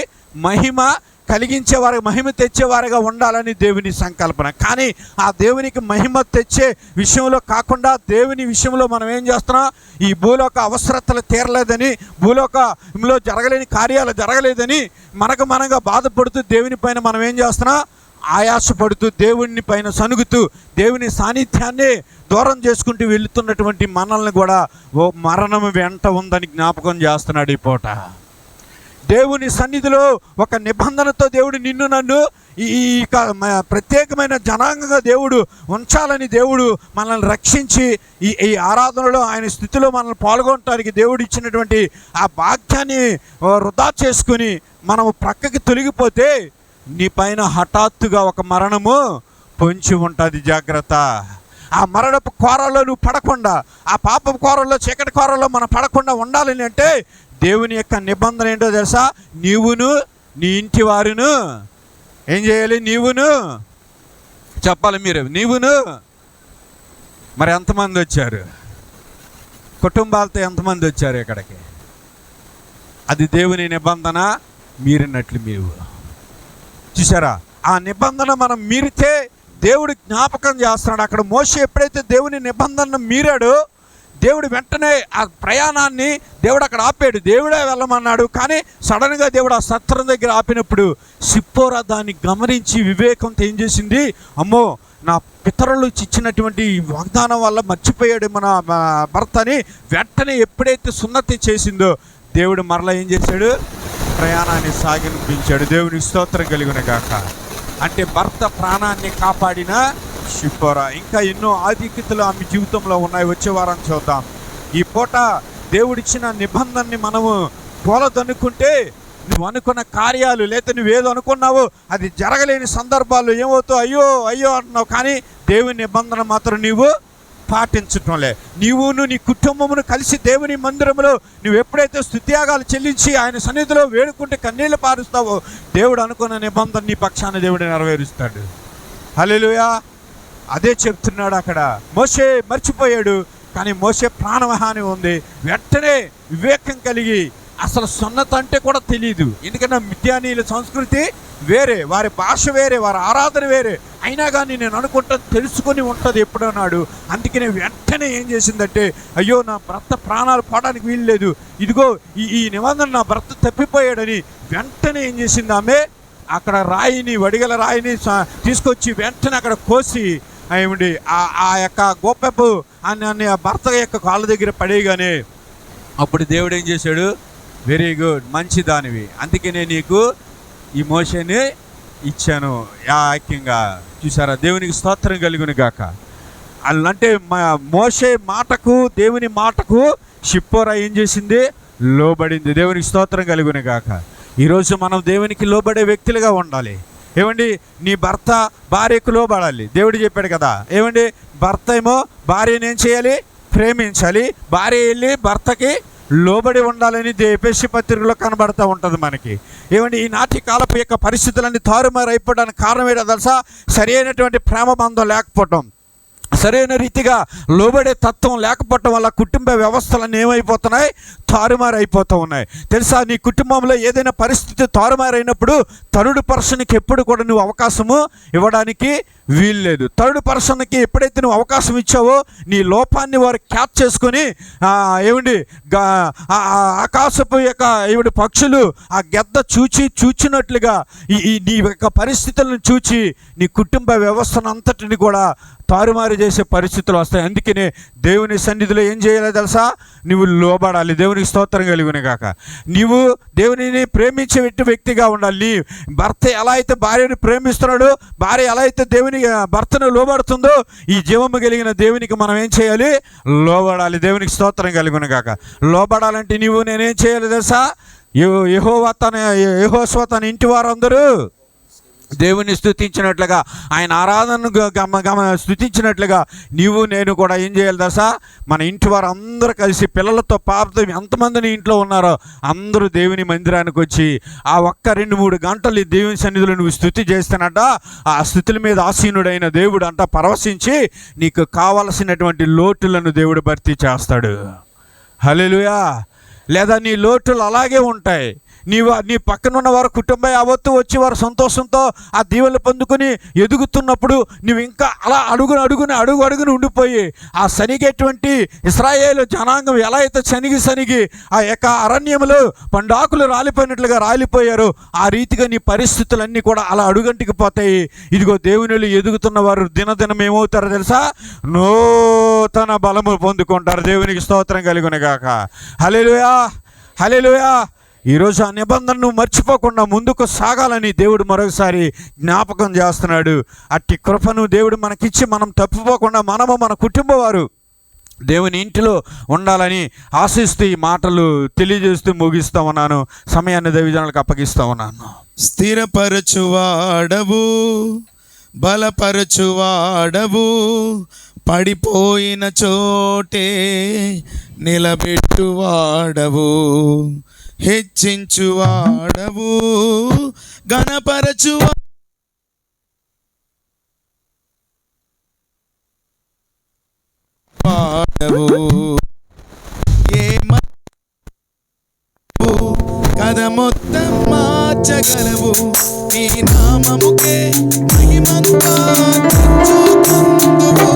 మహిమ కలిగించేవారు, మహిమ తెచ్చేవారుగా ఉండాలని దేవుని సంకల్పన. కానీ ఆ దేవునికి మహిమ తెచ్చే విషయంలో కాకుండా దేవుని విషయంలో మనం ఏం చేస్తున్నాం? ఈ భూలోక అవసరతలు తీరలేదని, భూలోకంలో జరగలేని కార్యాలు జరగలేదని మనంగా బాధపడుతూ దేవుని పైన మనం ఏం చేస్తున్నాం? ఆయాసపడుతూ, దేవుని పైన సనుగుతూ, దేవుని సాన్నిధ్యాన్ని దూరం చేసుకుంటూ వెళుతున్నటువంటి మనల్ని కూడా ఓ మరణం వెంట ఉందని జ్ఞాపకం చేస్తున్నాడు ఈ పూట. దేవుని సన్నిధిలో ఒక నిబంధనతో దేవుడు నిన్ను నన్ను ఈ ప్రత్యేకమైన జనాంగంగా దేవుడు ఉంచాలని దేవుడు మనల్ని రక్షించి ఈ ఆరాధనలో ఆయన స్థితిలో మనల్ని పాల్గొనడానికి దేవుడు ఇచ్చినటువంటి ఆ భాగ్యాన్ని వృధా చేసుకుని మనము ప్రక్కకి తొలగిపోతే నీ పైన హఠాత్తుగా ఒక మరణము పొంచి ఉంటుంది. జాగ్రత్త. ఆ మరణపు కోరలో నువ్వు పడకుండా, ఆ పాపపు కోరల్లో, చీకటి కోరల్లో మనం పడకుండా ఉండాలని అంటే దేవుని యొక్క నిబంధన ఏంటో తెలుసా? నీవును నీ ఇంటి వారును ఏం చేయాలి? నీవును చెప్పాలి మీరు. నీవును మరి ఎంతమంది వచ్చారు? కుటుంబాలతో ఎంతమంది వచ్చారు ఇక్కడికి? అది దేవుని నిబంధన మీరినట్లు మీరు చూసారా? ఆ నిబంధన మనం మీరితే దేవుడు జ్ఞాపకం చేస్తున్నాడు. అక్కడ మోషే ఎప్పుడైతే దేవుని నిబంధనను మీరాడో దేవుడు వెంటనే ఆ ప్రయాణాన్ని దేవుడు అక్కడ ఆపాడు. దేవుడే వెళ్ళమన్నాడు. కానీ సడన్గా దేవుడు ఆ సత్రం దగ్గర ఆపినప్పుడు సిప్పోరా దాన్ని గమనించి వివేకంతో ఏం చేసింది? అమ్మో, నా పితరులు ఇచ్చినటువంటి వాగ్దానం వల్ల మర్చిపోయాడు మన భర్తని. వెంటనే ఎప్పుడైతే సున్నతి చేసిందో దేవుడు మరలా ఏం చేశాడు? ప్రయాణాన్ని సాగింపించాడు. దేవునికి స్తోత్రం కలుగును గాక. అంటే భర్త ప్రాణాన్ని కాపాడిన సిప్పోరా. ఇంకా ఎన్నో ఆధిక్యతలు ఆమె జీవితంలో ఉన్నాయి. వచ్చే వారం చూద్దాం. ఈ పూట దేవుడిచ్చిన నిబంధనని మనము పోలదనుకుంటే నువ్వు అనుకున్న కార్యాలు, లేదా నువ్వేదో అనుకున్నావో అది జరగలేని సందర్భాల్లో ఏమవుతావు? అయ్యో అయ్యో అంటున్నావు. కానీ దేవుని నిబంధన మాత్రం నీవు పాటించటంలే. నీవును నీ కుటుంబమును కలిసి దేవుని మందిరంలో నువ్వు ఎప్పుడైతే స్తుత్యాగాలు చెల్లించి ఆయన సన్నిధిలో వేడుకుంటే కన్నీళ్లు పారుస్తావో దేవుడు అనుకున్న నిబంధన నీ పక్షాన దేవుడు నెరవేరుస్తాడు. హల్లెలూయా. అదే చెప్తున్నాడు అక్కడ. మోషే మర్చిపోయాడు, కానీ మోషే ప్రాణహాని ఉంది. వెంటనే వివేకం కలిగి, అసలు సున్నత అంటే కూడా తెలియదు. ఎందుకంటే మిద్యానీయుల సంస్కృతి వేరే, వారి భాష వేరే, వారి ఆరాధన వేరే. అయినా కానీ నేను అనుకుంటా తెలుసుకొని ఉంటుంది ఎప్పుడన్నాడు. అందుకనే వెంటనే ఏం చేసిందంటే, అయ్యో నా భర్త ప్రాణాలు పోవడానికి వీలు లేదు, ఇదిగో ఈ నిబంధన నా భర్త తప్పిపోయాడని వెంటనే ఏం చేసింది? ఆమె అక్కడ రాయిని, వడిగల రాయిని తీసుకొచ్చి వెంటనే అక్కడ కోసి ఏమిటి ఆ యొక్క గోపెపు అని ఆ భర్త యొక్క కాళ్ళ దగ్గర పడేయగానే అప్పుడు దేవుడు ఏం చేశాడు? వెరీ గుడ్, మంచి దానివి, అందుకనే నీకు ఈ మోషేని ఇచ్చాను ఐక్యంగా. చూసారా? దేవునికి స్తోత్రం కలుగును గాక. అంటే మోషే మాటకు, దేవుని మాటకు సిప్పోరా ఏం చేసింది? లోబడింది. దేవునికి స్తోత్రం కలుగును గాక. ఈరోజు మనం దేవునికి లోబడే వ్యక్తులుగా ఉండాలి. ఏమండి? నీ భర్త భార్యకు లోబడాలి. దేవుడు చెప్పాడు కదా. ఏమండి? భర్త ఏమో భార్యను ఏం చేయాలి? ప్రేమించాలి. భార్య వెళ్ళి భర్తకి లోబడి ఉండాలని ఎఫెసీ పత్రికలో కనబడుతూ ఉంటుంది మనకి. ఏమండి? ఈనాటి కాలపు యొక్క పరిస్థితులన్నీ తారుమారు అయిపోవడానికి కారణం ఏంటో తెలుసా? సరి అయినటువంటి ప్రేమ బంధం లేకపోవటం, సరైన రీతిగా లోబడే తత్వం లేకపోవటం వల్ల కుటుంబ వ్యవస్థలన్నీ ఏమైపోతున్నాయి? తారుమారు అయిపోతూ ఉన్నాయి. తెలుసా? నీ కుటుంబంలో ఏదైనా పరిస్థితి తారుమారైనప్పుడు థర్డ్ పర్సన్కి ఎప్పుడు కూడా నువ్వు అవకాశము ఇవ్వడానికి వీల్లేదు. థర్డ్ పర్సన్కి ఎప్పుడైతే నువ్వు అవకాశం ఇచ్చావో నీ లోపాన్ని వారు క్యాచ్ చేసుకొని ఏమిటి ఆకాశపు యొక్క ఏమిటి పక్షులు ఆ గెద్ద చూచినట్లుగా నీ యొక్క పరిస్థితులను చూచి నీ కుటుంబ వ్యవస్థను అంతటిని కూడా తారుమారు చేసే పరిస్థితులు వస్తాయి. అందుకనే దేవుని సన్నిధిలో ఏం చేయాలో తెలుసా? నువ్వు లోబడాలి. దేవునికి స్తోత్రం కలుగును గాక. నీవు దేవునిని ప్రేమించే వ్యక్తిగా ఉండాలి. భర్త ఎలా అయితే భార్యను ప్రేమిస్తున్నాడో, భార్య ఎలా అయితే దేవుని భర్తను లోబడుతుందో, ఈ జీవము కలిగిన దేవునికి మనం ఏం చేయాలి? లోబడాలి. దేవునికి స్తోత్రం కలుగును గాక. లోబడాలంటే నీవు నేనేం చేయాలి తెలుసా? యెహోషువ తన ఇంటి వారందరూ దేవుని స్తుతించినట్లుగా, ఆయన ఆరాధనను స్తుతించినట్లుగా నీవు నేను కూడా ఏం చేయాలి తెలుసా? మన ఇంటి వారు అందరూ కలిసి పిల్లలతో పాపతో ఎంతమందిని ఇంట్లో ఉన్నారో అందరూ దేవుని మందిరానికి వచ్చి ఆ ఒక్క 2-3 గంటలు ఈ దేవుని సన్నిధిలో నువ్వు స్తుతి చేస్తానట, ఆ స్తుతుల మీద ఆసీనుడైన దేవుడు అంట పరవశించి నీకు కావలసినటువంటి లోటులను దేవుడు భర్తీ చేస్తాడు. హల్లెలూయా. లేదా నీ లోటులు అలాగే ఉంటాయి. నీ పక్కన ఉన్న వారు కుటుంబ యావత్తు వచ్చి వారు సంతోషంతో ఆ దీవెనలు పొందుకొని ఎదుగుతున్నప్పుడు నువ్వు ఇంకా అలా అడుగుని ఉండిపోయి ఆ సనిగేటువంటి ఇశ్రాయేలు జనాంగం ఎలా అయితే సనిగి ఆ యొక్క అరణ్యములో పండాకులు రాలిపోయినట్లుగా రాలిపోయారో ఆ రీతిగా నీ పరిస్థితులన్నీ కూడా అలా అడుగంటికి పోతాయి. ఇదిగో దేవునిలో ఎదుగుతున్న వారు దినదినం ఏమవుతారో తెలుసా? నూతన బలము పొందుకుంటారు. దేవునికి స్తోత్రం కలుగును గాక. హల్లెలూయా, హల్లెలూయా. ఈరోజు ఆ నిబంధనను మర్చిపోకుండా ముందుకు సాగాలని దేవుడు మరొకసారి జ్ఞాపకం చేస్తున్నాడు. అట్టి కృపను దేవుడు మనకిచ్చి మనం తప్పిపోకుండా మనము మన కుటుంబ వారు దేవుని ఇంటిలో ఉండాలని ఆశిస్తూ ఈ మాటలు తెలియజేస్తూ ముగిస్తూ ఉన్నాను. సమయాన్ని దైవజనులకు అప్పగిస్తూ ఉన్నాను. స్థిరపరచువాడవు, బలపరచువాడవు, పడిపోయిన చోటే నిలబెట్టువాడవు, హెచ్చించువాడవు, గణపరచువాడవు, కథ మొత్తం మార్చగలవు, నీ నామముకే మహిమంతా తెచ్చుకుందువు.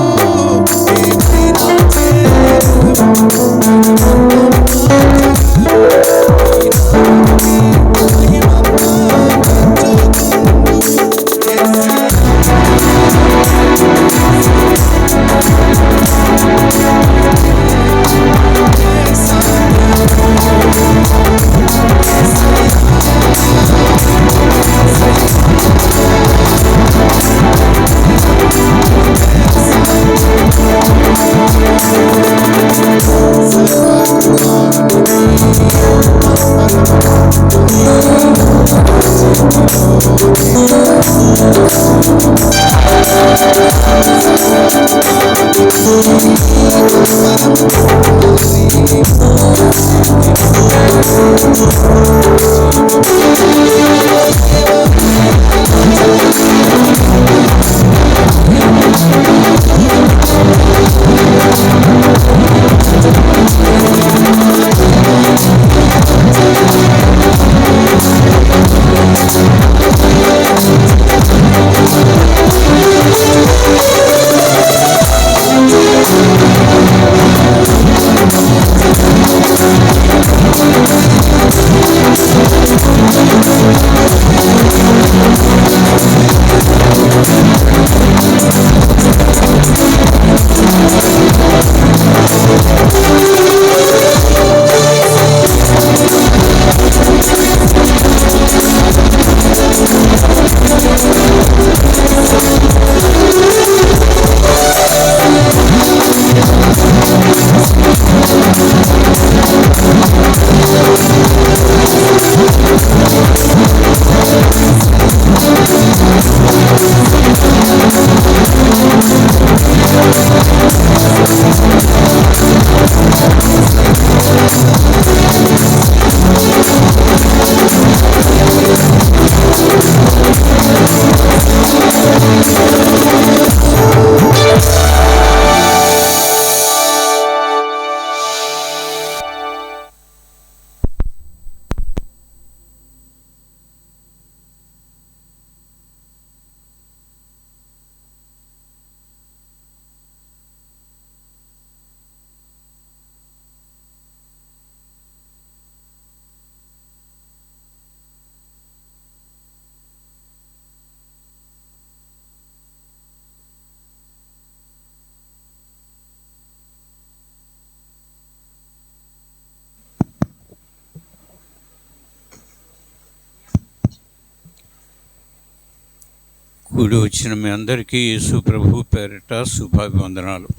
కూడి వచ్చిన మీ అందరికీ యేసు ప్రభు పేరిట శుభాభివందనాలు.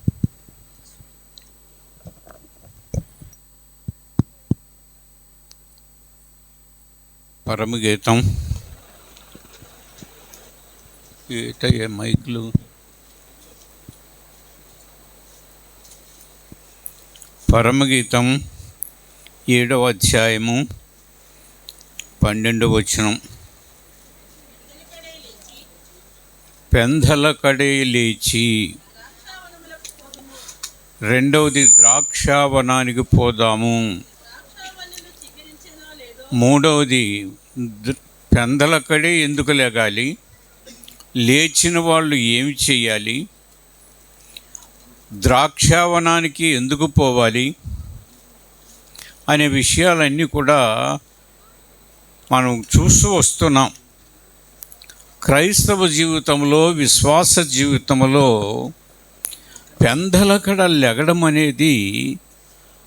పరమగీతం ఏటయ్యే మైకులు. పరమగీతం 7వ అధ్యాయము 12వ వచనం. పెందల కడే లేచి, రెండవది ద్రాక్షావనానికి పోదాము, మూడవది పెందల కడే ఎందుకు లేగాలి, లేచిన వాళ్ళు ఏమి చేయాలి, ద్రాక్షావనానికి ఎందుకు పోవాలి అనే విషయాలన్నీ కూడా మనం చూస్తూ వస్తున్నాం. క్రైస్తవ జీవితంలో, విశ్వాస జీవితంలో పెందలకడ లెగడం అనేది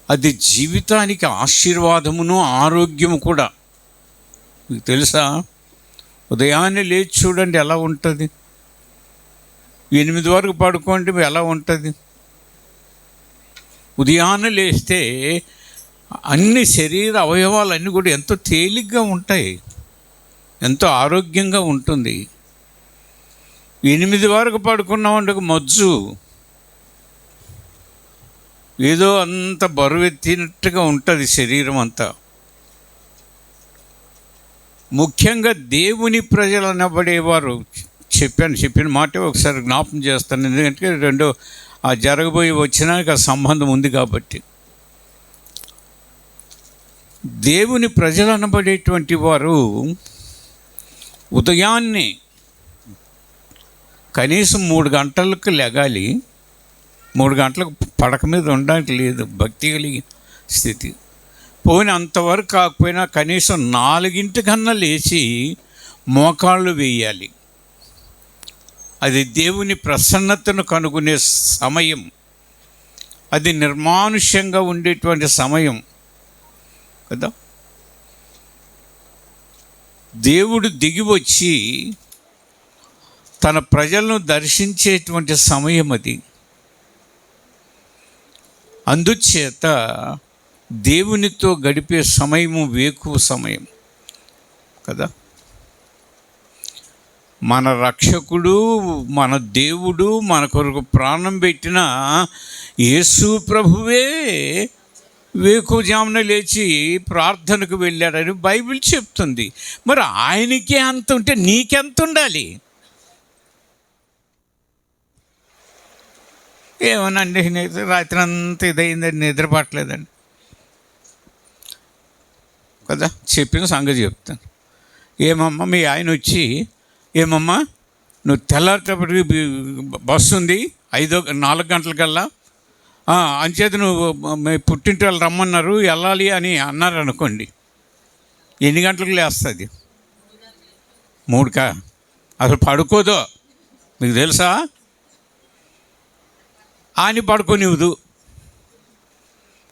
అది జీవితానికి ఆశీర్వాదమును ఆరోగ్యము కూడా. మీకు తెలుసా, ఉదయాన్నే లేచి చూడండి ఎలా ఉంటుంది, 8 వరకు పడుకోండి ఎలా ఉంటుంది. ఉదయాన్నే లేస్తే అన్ని శరీర అవయవాలన్నీ కూడా ఎంతో తేలిగ్గా ఉంటాయి, ఎంతో ఆరోగ్యంగా ఉంటుంది. 8 వరకు పడుకున్నామంటే మజ్జు ఏదో అంత బరువెత్తినట్టుగా ఉంటుంది శరీరం అంతా. ముఖ్యంగా దేవుని ప్రజలు అనబడేవారు, చెప్పిన మాట ఒకసారి జ్ఞాపకం చేస్తాను, ఎందుకంటే రెండో జరగబోయి వచ్చినాక సంబంధం ఉంది కాబట్టి. దేవుని ప్రజలు అనబడేటువంటి వారు ఉదయాన్నే కనీసం 3 గంటలకు లెగాలి. 3 గంటలకు పడక మీద ఉండడానికి లేదు, భక్తి కలిగిన స్థితి. పోయిన అంతవరకు కాకపోయినా కనీసం 4 లేచి మోకాళ్ళు వేయాలి. అది దేవుని ప్రసన్నతను కనుగొనే సమయం, అది నిర్మానుష్యంగా ఉండేటువంటి సమయం కదా. దేవుడు దిగి వచ్చి తన ప్రజలను దర్శించేటువంటి సమయం అది. అందుచేత దేవునితో గడిపే సమయము వేకువ సమయం కదా. మన రక్షకుడు, మన దేవుడు, మన కొరకు ప్రాణం పెట్టిన యేసు ప్రభువే వేకువజామున లేచి ప్రార్థనకు వెళ్ళాడని బైబిల్ చెప్తుంది. మరి ఆయనకే అంత ఉంటే నీకెంత ఉండాలి? ఏమోనండి, రాత్రి అంతా ఇదైందండి, నిద్రపట్టలేదండి కదా. చెప్పిన సంగతి చెప్తాను. ఏమమ్మా మీ ఆయన వచ్చి, ఏమమ్మా నువ్వు తెల్లారేటప్పటికి బస్సు ఉంది 4 గంటలకల్లా, అంచేత నువ్వు మీ పుట్టింటి వాళ్ళు రమ్మన్నారు వెళ్ళాలి అని అన్నారు అనుకోండి, ఎన్ని గంటలకు లేస్తుంది? 3కా? అసలు పడుకోదో మీకు తెలుసా? అని పడుకోనివ్వదు.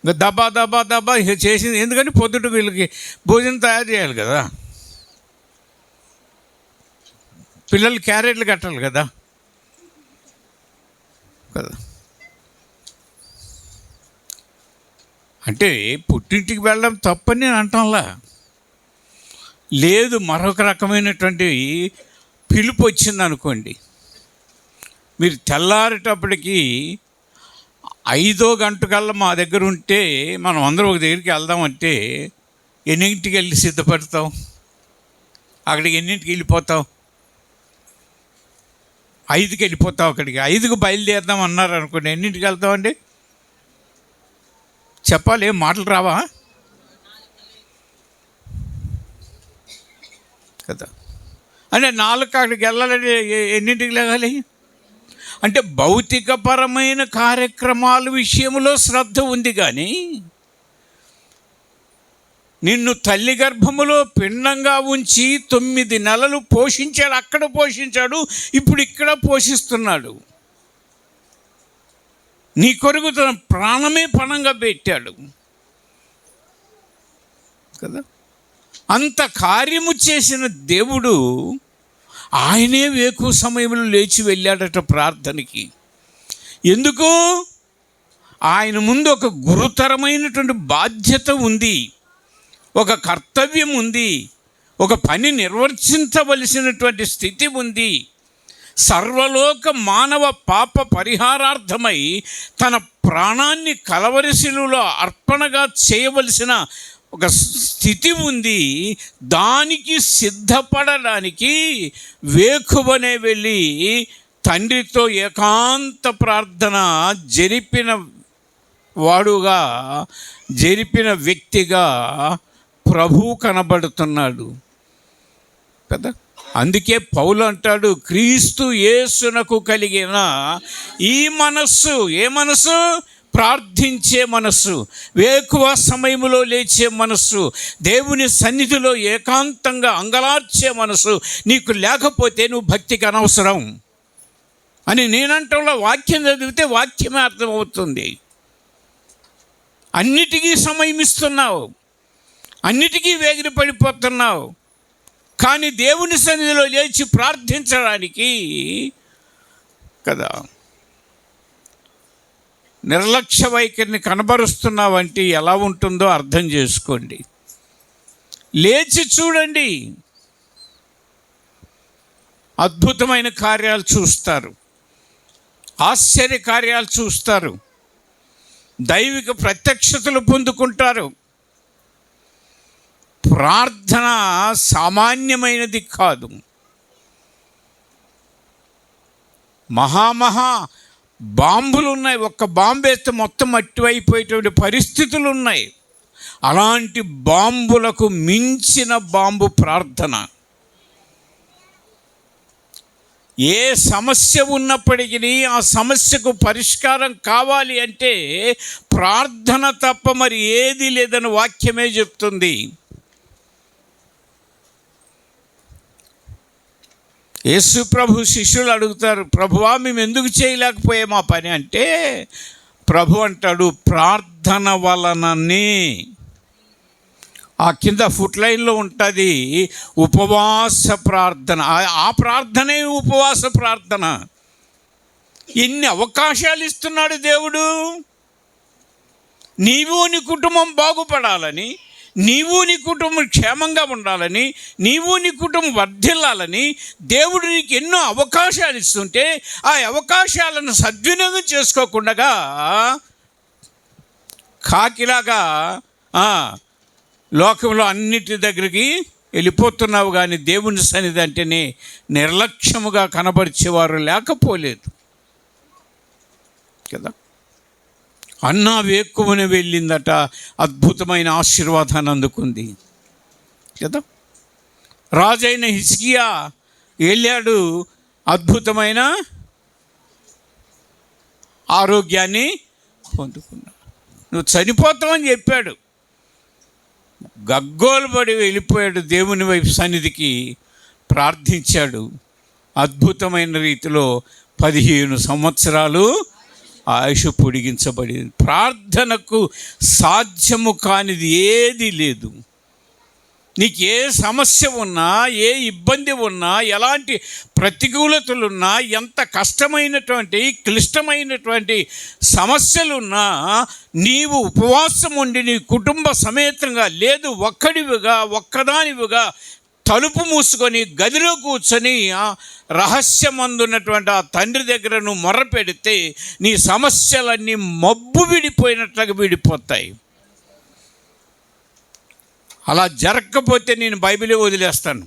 ఇంకా దబ్బా దబ్బా దబ్బా ఇక చేసింది. ఎందుకంటే పొద్దుట వీళ్ళకి భోజనం తయారు చేయాలి కదా, పిల్లలు క్యారెట్లు కట్టాలి కదా కదా. అంటే పుట్టింటికి వెళ్ళడం తప్పని నేను అంటాంలా లేదు. మరొక రకమైనటువంటి పిలుపు వచ్చింది అనుకోండి, మీరు తెల్లారేటప్పటికి 5వ గంటకల్లా మా దగ్గర ఉంటే మనం అందరం ఒక దగ్గరికి వెళ్దామంటే ఎన్నింటికి వెళ్ళి సిద్ధపడతాం? అక్కడికి ఎన్నింటికి వెళ్ళిపోతాం? 5కి వెళ్ళిపోతాం. అక్కడికి 5కు బయలుదేరదాం అన్నారు అనుకోండి, ఎన్నింటికి వెళ్తామండి? చెప్పాలి, ఏం మాటలు రావా కదా. అంటే 4కి అక్కడికి వెళ్ళాలంటే ఎన్నింటికి లేగాలి? అంటే భౌతికపరమైన కార్యక్రమాల విషయంలో శ్రద్ధ ఉంది, కానీ నిన్ను తల్లి గర్భములో పిండంగా ఉంచి 9 నెలలు పోషించాడు. అక్కడ పోషించాడు, ఇప్పుడు ఇక్కడ పోషిస్తున్నాడు. నీ కొరకు తన ప్రాణమే పణంగా పెట్టాడు కదా. అంత కార్యము చేసిన దేవుడు ఆయనే వేకువ సమయంలో లేచి వెళ్ళాడట ప్రార్థనకి. ఎందుకు? ఆయన ముందు ఒక గురుతరమైనటువంటి బాధ్యత ఉంది, ఒక కర్తవ్యం ఉంది, ఒక పని నిర్వర్తించవలసినటువంటి స్థితి ఉంది. సర్వలోక మానవ పాప పరిహారార్థమై తన ప్రాణాన్ని కలవరిశిలువలో అర్పణగా చేయవలసిన ఒక స్థితి ఉంది. దానికి సిద్ధపడడానికి వేకువనే వెళ్ళి తండ్రితో ఏకాంత ప్రార్థన జరిపిన వ్యక్తిగా ప్రభువు కనబడుతున్నాడు కదా. అందుకే పౌలు అంటాడు, క్రీస్తు యేసునకు కలిగిన ఈ మనస్సు, ఏ మనస్సు? ప్రార్థించే మనస్సు, వేకువ సమయంలో లేచే మనస్సు, దేవుని సన్నిధిలో ఏకాంతంగా అంగలార్చే మనస్సు నీకు లేకపోతే నువ్వు భక్తికి అనవసరం అని నేనంటంలో వాక్యం చదివితే వాక్యమే అర్థమవుతుంది. అన్నిటికీ సమయం ఇస్తున్నావు, అన్నిటికీ వేగిరి పడిపోతున్నావు, కానీ దేవుని సన్నిధిలో లేచి ప్రార్థించడానికి కదా నిర్లక్ష్య వైఖరిని కనబరుస్తున్నావంటే ఎలా ఉంటుందో అర్థం చేసుకోండి. లేచి చూడండి, అద్భుతమైన కార్యాలు చూస్తారు, ఆశ్చర్య కార్యాలు చూస్తారు, దైవిక ప్రత్యక్షతలు పొందుకుంటారు. ప్రార్థన సామాన్యమైనది కాదు. మహా బాంబులు ఉన్నాయి, ఒక్క బాంబు వేస్తే మొత్తం అట్టివైపోయేటువంటి పరిస్థితులు ఉన్నాయి. అలాంటి బాంబులకు మించిన బాంబు ప్రార్థన. ఏ సమస్య ఉన్నప్పటికీ ఆ సమస్యకు పరిష్కారం కావాలి అంటే ప్రార్థన తప్ప మరి ఏది లేదని వాక్యమే చెప్తుంది. యేసు ప్రభు శిష్యులు అడుగుతారు, ప్రభువా మేము ఎందుకు చేయలేకపోయాం ఆ పని అంటే ప్రభు అంటాడు, ప్రార్థన వలననే. ఆ కింద ఫుట్ లైన్లో ఉంటుంది ఉపవాస ప్రార్థన. ఆ ప్రార్థనే ఉపవాస ప్రార్థన. ఎన్ని అవకాశాలు ఇస్తున్నాడు దేవుడు. నీవు నీ కుటుంబం బాగుపడాలని, నీవు నీ కుటుంబం క్షేమంగా ఉండాలని, నీవు నీ కుటుంబం వర్ధిల్లాలని దేవుడు నీకు ఎన్నో అవకాశాలు ఇస్తుంటే ఆ అవకాశాలను సద్వినియోగం చేసుకోకుండా కాకిలాగా లోకంలో అన్నిటి దగ్గరికి వెళ్ళిపోతున్నావు. కానీ దేవుని సన్నిధి అంటేనే నిర్లక్ష్యముగా కనబరిచేవారు లేకపోలేదు కదా. అన్నా వేక్కువని వెళ్ళిందట, అద్భుతమైన ఆశీర్వాదాన్ని అందుకుంది కదా. రాజైన హిజ్కియా వెళ్ళాడు, అద్భుతమైన ఆరోగ్యాన్ని పొందుకున్నాడు. నువ్వు చనిపోతావని చెప్పాడు, గగ్గోలు పడి వెళ్ళిపోయాడు, దేవుని వైపు సన్నిధికి ప్రార్థించాడు. అద్భుతమైన రీతిలో 15 సంవత్సరాలు ఆయుష్ పొడిగించబడింది. ప్రార్థనకు సాధ్యము కానిది ఏది లేదు. నీకు ఏ సమస్య ఉన్నా, ఏ ఇబ్బంది ఉన్నా, ఎలాంటి ప్రతికూలతలున్నా, ఎంత కష్టమైనటువంటి క్లిష్టమైనటువంటి సమస్యలున్నా నీవు ఉపవాసం ఉండి నీ కుటుంబ సమేతంగా, లేదు ఒక్కదానివిగా తలుపు మూసుకొని గదిలో కూర్చొని రహస్యమందున్నటువంటి ఆ తండ్రి దగ్గర నువ్వు మొర్ర పెడితే నీ సమస్యలన్నీ మబ్బు విడిపోయినట్లుగా విడిపోతాయి. అలా జరగకపోతే నేను బైబిలే వదిలేస్తాను.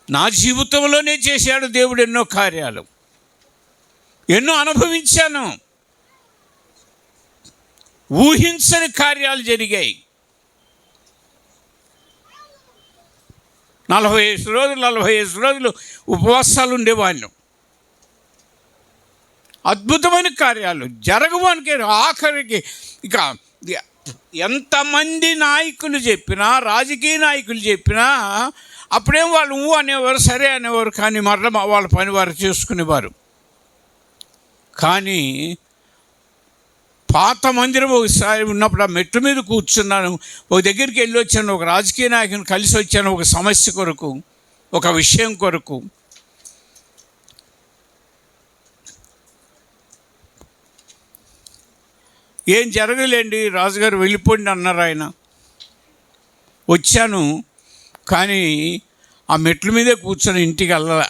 నా జీవితంలోనే చేశాడు దేవుడు ఎన్నో కార్యాలు, ఎన్నో అనుభవించాను. ఊహించని కార్యాలు జరిగాయి. 45 రోజులు ఉపవాసాలు ఉండేవాళ్ళు. అద్భుతమైన కార్యాలు జరగవానికి ఆఖరికి ఇక ఎంతమంది నాయకులు చెప్పినా, రాజకీయ నాయకులు చెప్పినా అప్పుడేం వాళ్ళు అనేవారు, సరే అనేవారు, కానీ మరల వాళ్ళ పని వారు చేసుకునేవారు. కానీ పాత మందిరం ఒకసారి ఉన్నప్పుడు ఆ మెట్ల మీద కూర్చున్నాను. ఒక దగ్గరికి వెళ్ళి వచ్చాను, ఒక రాజకీయ నాయకుని కలిసి వచ్చాను, ఒక సమస్య కొరకు, ఒక విషయం కొరకు. ఏం జరగలేండి, రాజుగారు వెళ్ళిపోండి అన్నారు ఆయన. వచ్చాను, కానీ ఆ మెట్ల మీదే కూర్చొని ఇంటికి వెళ్ళలే.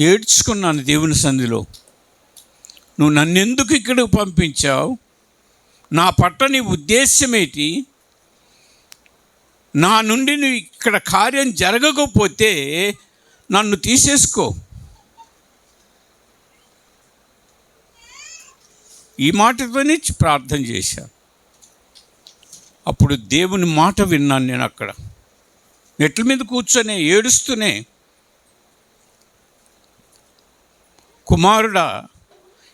ఏడ్చుకున్నాను దేవుని సన్నిధిలో. నువ్వు నన్నెందుకు ఇక్కడికి పంపించావు? నా పట్ల నీ ఉద్దేశం ఏంటి? నా నుండి నువ్వు ఇక్కడ కార్యం జరగకపోతే నన్ను తీసేసుకో. ఈ మాటతోనే ప్రార్థన చేశాను. అప్పుడు దేవుని మాట విన్నాను. నేను అక్కడ మెట్ల మీద కూర్చొని ఏడుస్తూనే, కుమారుడా,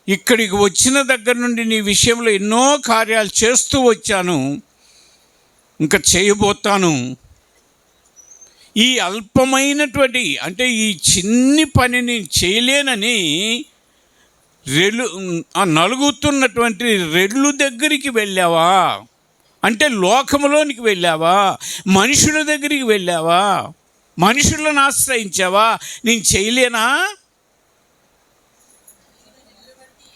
ఇక్కడికి వచ్చిన దగ్గర నుండి నీ విషయంలో ఎన్నో కార్యాలు చేస్తూ వచ్చాను, ఇంకా చేయబోతాను. ఈ అల్పమైనటువంటి, అంటే ఈ చిన్ని పనిని చేయలేనని నలుగుతున్నటువంటి రెడ్లు దగ్గరికి వెళ్ళావా? అంటే లోకములోనికి వెళ్ళావా? మనుషుల దగ్గరికి వెళ్ళావా? మనుషులను ఆశ్రయించావా? నేను చేయలేనా?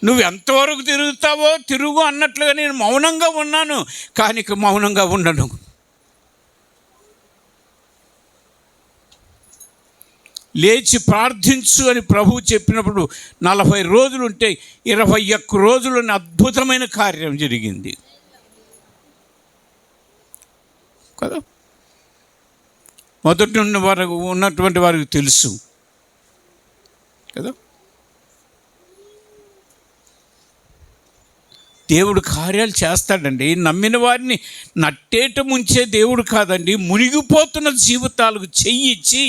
నువ్వు ఎంతవరకు తిరుగుతావో తిరుగు అన్నట్లుగా నేను మౌనంగా ఉన్నాను, కానీ ఇక మౌనంగా ఉండను. లేచి ప్రార్థించు అని ప్రభువు చెప్పినప్పుడు 40 రోజులు ఉంటే 21 రోజులని అద్భుతమైన కార్యం జరిగింది కదా. మొదటి ఉన్నటువంటి వారికి తెలుసు కదా. దేవుడు కార్యాలు చేస్తాడండి. నమ్మిన వారిని నట్టేట ముంచే దేవుడు కాదండి, మునిగిపోతున్న జీవితాలకు చెయ్యిచ్చి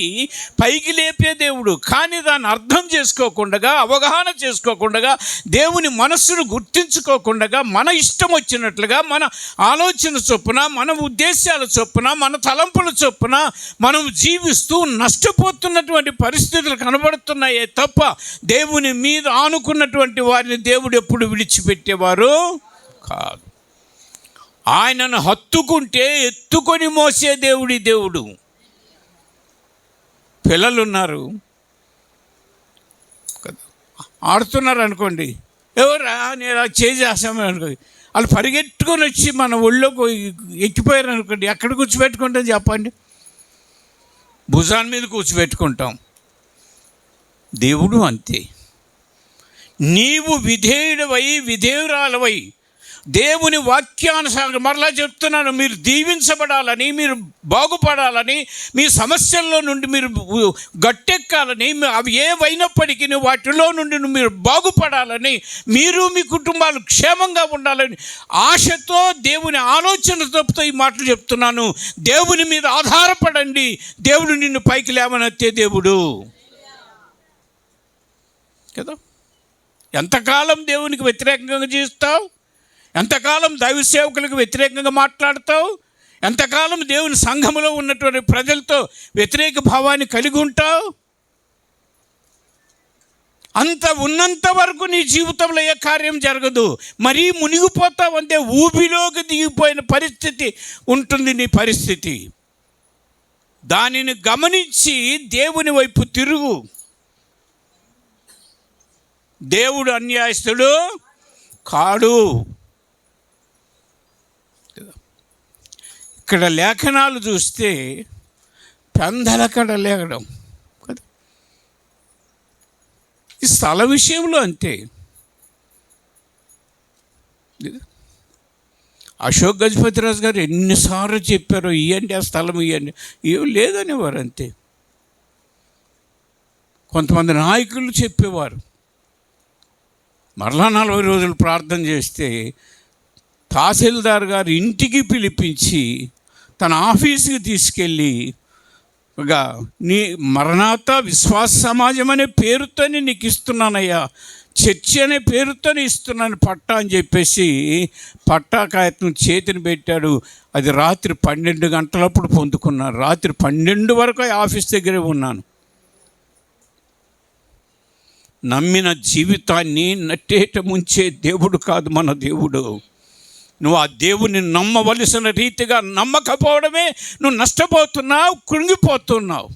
పైకి లేపే దేవుడు. కానీ దాన్ని అర్థం చేసుకోకుండా, అవగాహన చేసుకోకుండా, దేవుని మనస్సును గుర్తించుకోకుండా, మన ఇష్టం వచ్చినట్లుగా, మన ఆలోచన చొప్పున, మన ఉద్దేశాల చొప్పున, మన తలంపుల చొప్పున మనం జీవిస్తూ నష్టపోతున్నటువంటి పరిస్థితులు కనబడుతున్నాయే తప్ప దేవుని మీద ఆనుకున్నటువంటి వారిని దేవుడు ఎప్పుడు విడిచిపెట్టేవారు కాదు. ఆయనను హత్తుకుంటే ఎత్తుకొని మోసే దేవుడు. పిల్లలున్నారు ఆడుతున్నారు అనుకోండి, ఎవరా నేను అలా చేసేసామని అనుకోండి, వాళ్ళు పరిగెట్టుకొని వచ్చి మన ఒళ్ళోకి ఎక్కిపోయారు అనుకోండి, ఎక్కడ కూర్చోబెట్టుకుంటాం చెప్పండి? భుజాన్ మీద కూర్చోబెట్టుకుంటాం. దేవుడు అంతే. నీవు విధేయురాలవై దేవుని వాక్యానుసారం, మరలా చెప్తున్నాను, మీరు దీవించబడాలని, మీరు బాగుపడాలని, మీ సమస్యల్లో నుండి మీరు గట్టెక్కాలని, అవి ఏవైనప్పటికీ వాటిలో నుండి మీరు బాగుపడాలని, మీరు మీ కుటుంబాలు క్షేమంగా ఉండాలని ఆశతో, దేవుని ఆలోచనతో ఈ మాటలు చెప్తున్నాను. దేవుని మీద ఆధారపడండి. దేవుడు నిన్ను పైకి లేవనెత్తే దేవుడు కదా. ఎంతకాలం దేవునికి వ్యతిరేకంగా జీవిస్తావు? ఎంతకాలం దైవ సేవకులకు వ్యతిరేకంగా మాట్లాడతావు? ఎంతకాలం దేవుని సంఘములో ఉన్నటువంటి ప్రజలతో వ్యతిరేక భావాన్ని కలిగి ఉంటావు? అంత ఉన్నంత వరకు నీ జీవితంలో ఏ కార్యం జరగదు. మరీ మునిగిపోతావు అంటే ఊబిలోకి దిగిపోయిన పరిస్థితి ఉంటుంది నీ పరిస్థితి. దానిని గమనించి దేవుని వైపు తిరుగు. దేవుడు అన్యాయస్తుడు కాడు. ఇక్కడ లేఖనాలు చూస్తే పెందలకడ లేగడం కదా. ఈ స్థల విషయంలో అంతే. అశోక్ గజపతిరాజు గారు ఎన్నిసార్లు చెప్పారో, ఇవ్వండి ఆ స్థలం, ఇవ్వండి. ఏం లేదనేవారు అంతే. కొంతమంది నాయకులు చెప్పేవారు. మరలా 40 రోజులు ప్రార్థన చేస్తే తహసీల్దార్ గారు ఇంటికి పిలిపించి తన ఆఫీసుకి తీసుకెళ్ళి, నీ మరణాత విశ్వాస సమాజం అనే పేరుతోనే నీకు ఇస్తున్నానయ్యా, చర్చి అనే పేరుతోనే ఇస్తున్నాను పట్టా అని చెప్పేసి పట్టా కాగితం చేతిని పెట్టాడు. అది రాత్రి 12 గంటలప్పుడు పొందుకున్నాను. రాత్రి 12 వరకు ఆఫీస్ దగ్గరే ఉన్నాను. నమ్మిన జీవితాన్ని నట్టేట ముంచే దేవుడు కాదు మన దేవుడు. నువ్వు ఆ దేవుని నమ్మవలసిన రీతిగా నమ్మకపోవడమే నువ్వు నష్టపోతున్నావు, కృంగిపోతున్నావు.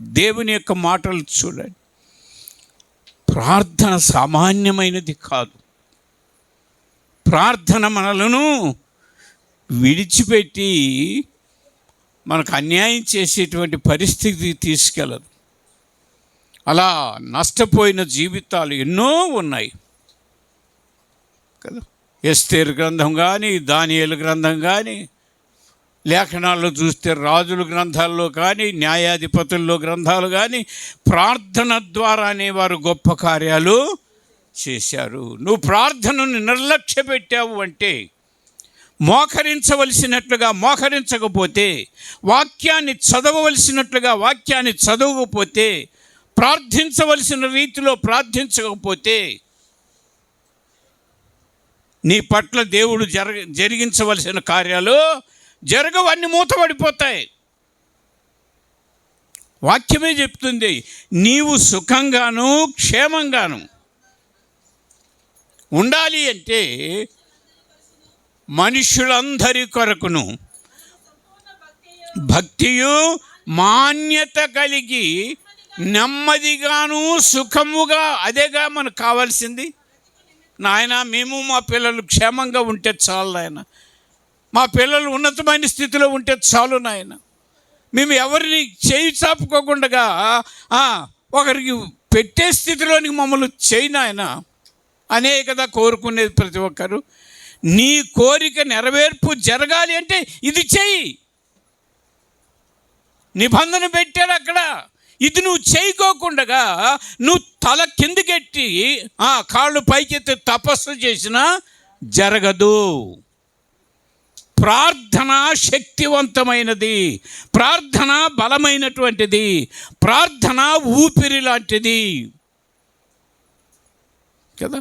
దేవుని యొక్క మాటలు చూడండి. ప్రార్థన సామాన్యమైనది కాదు. ప్రార్థన మనలను విడిచిపెట్టి మనకు అన్యాయం చేసేటువంటి పరిస్థితి తీసుకెళ్ళదు. అలా నష్టపోయిన జీవితాలు ఎన్నో ఉన్నాయి కదా. ఎస్తేరు గ్రంథం కానీ, దానియేలు గ్రంథం కానీ, లేఖనాల్లో చూస్తే రాజుల గ్రంథాల్లో కానీ, న్యాయాధిపతుల్లో గ్రంథాలు కానీ, ప్రార్థన ద్వారానే వారు గొప్ప కార్యాలు చేశారు. నువ్వు ప్రార్థనను నిర్లక్ష్య పెట్టావు అంటే, మోకరించవలసినట్లుగా మోకరించకపోతే, వాక్యాన్ని చదవవలసినట్లుగా వాక్యాన్ని చదవకపోతే, ప్రార్థించవలసిన రీతిలో ప్రార్థించకపోతే, నీ పట్ల దేవుడు జరిగించవలసిన కార్యాలు జరగవు, అన్ని మూతపడిపోతాయి. వాక్యమే చెప్తుంది, నీవు సుఖంగాను క్షేమంగాను ఉండాలి అంటే మనుషులందరి కొరకును భక్తియు మాన్యత కలిగి నెమ్మదిగాను సుఖముగా, అదేగా మనకు కావాల్సింది. నాయన, మేము మా పిల్లలు క్షేమంగా ఉంటే చాలు నాయన, మా పిల్లలు ఉన్నతమైన స్థితిలో ఉంటే చాలు నాయన, మేము ఎవరిని చేయి చాపుకోకుండా ఒకరికి పెట్టే స్థితిలోనికి మమ్మల్ని చేయి నాయన అనే కదా కోరుకునేది ప్రతి ఒక్కరు. నీ కోరిక నెరవేర్పు జరగాలి అంటే ఇది చెయ్యి. నిబంధన పెట్టాడు అక్కడ. ఇది నువ్వు చేయకోకుండా నువ్వు తల కిందకెట్టి కాళ్ళు పైకెత్తి తపస్సు చేసినా జరగదు. ప్రార్థన శక్తివంతమైనది, ప్రార్థన బలమైనటువంటిది, ప్రార్థన ఊపిరి లాంటిది కదా.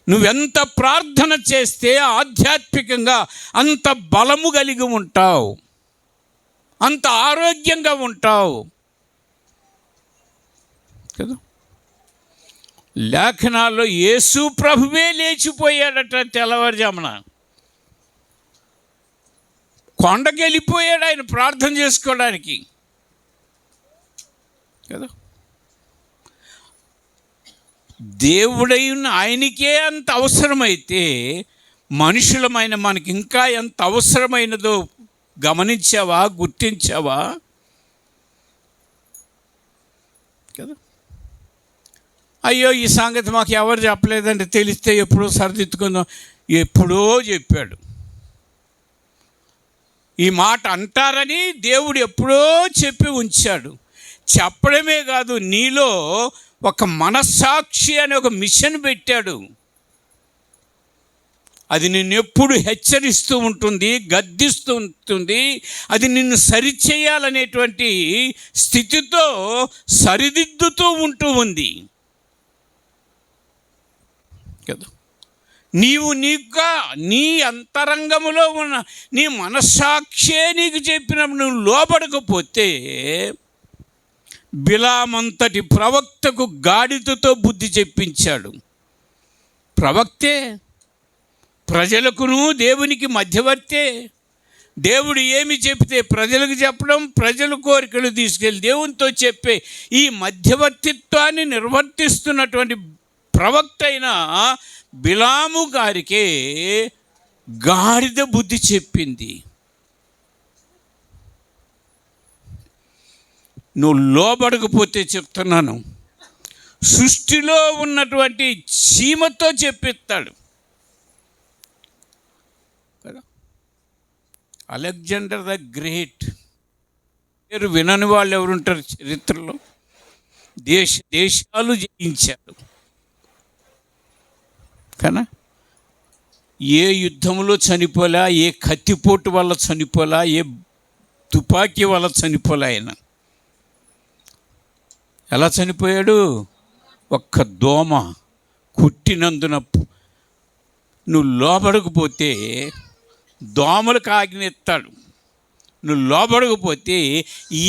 నువ్వెంత ప్రార్థన చేస్తే ఆధ్యాత్మికంగా అంత బలము కలిగి ఉంటావు, అంత ఆరోగ్యంగా ఉంటావు కదా. లేఖనాల్లో యేసు ప్రభువే లేచిపోయాడట తెల్లవారుజామున. కొండకి వెళ్ళిపోయాడు ఆయన ప్రార్థన చేసుకోవడానికి కదా. దేవుడై ఉన్న ఆయనకే అంత అవసరమైతే మనుషులమైన మనకి ఇంకా ఎంత అవసరమైనదో గమనించావా, గుర్తించావా కదా. అయ్యో, ఈ సంగతి మాకు ఎవరు చెప్పలేదంటే తెలిస్తే ఎప్పుడో సరిదిద్దుకుందాం. ఎప్పుడో చెప్పాడు. ఈ మాట అంటారని దేవుడు ఎప్పుడో చెప్పి ఉంచాడు. చెప్పడమే కాదు, నీలో ఒక మనస్సాక్షి అనే ఒక మిషన్ పెట్టాడు. అది నిన్ను ఎప్పుడు హెచ్చరిస్తూ ఉంటుంది, గద్దిస్తూ ఉంటుంది. అది నిన్ను సరిచేయాలనేటువంటి స్థితితో సరిదిద్దుతూ ఉంటూ ఉంది కదా. నీవు నీ అంతరంగములో ఉన్న నీ మనస్సాక్షే నీకు చెప్పినప్పుడు నువ్వు లోబడకపోతే, బిలామంతటి ప్రవక్తకు గాడిదతో బుద్ధి చెప్పించాడు. ప్రవక్తే, ప్రజలకును దేవునికి మధ్యవర్తే. దేవుడు ఏమి చెప్తే ప్రజలకు చెప్పడం, ప్రజల కోరికలు తీసుకెళ్ళి దేవునితో చెప్పే ఈ మధ్యవర్తిత్వాన్ని నిర్వర్తిస్తున్నటువంటి ప్రవక్త అయిన బిలాము గారికే గాడిద బుద్ధి చెప్పింది. నువ్వు లోబడకపోతే చెప్తున్నాను, సృష్టిలో ఉన్నటువంటి చీమతో చెప్పిస్తాడు కదా. అలెగ్జాండర్ ద గ్రేట్ పేరు వినని వాళ్ళు ఎవరుంటారు చరిత్రలో? దేశాలు జయించాడు కదా. ఏ యుద్ధంలో చనిపోలే, ఏ కత్తిపోటు వల్ల చనిపోలే, ఏ తుపాకీ వల్ల చనిపోలే. ఆయన ఎలా చనిపోయాడు? ఒక్క దోమ కుట్టినందున. నువ్వు లోబడకపోతే దోమలకు ఆజ్ఞ ఎత్తాడు. నువ్వు లోబడకపోతే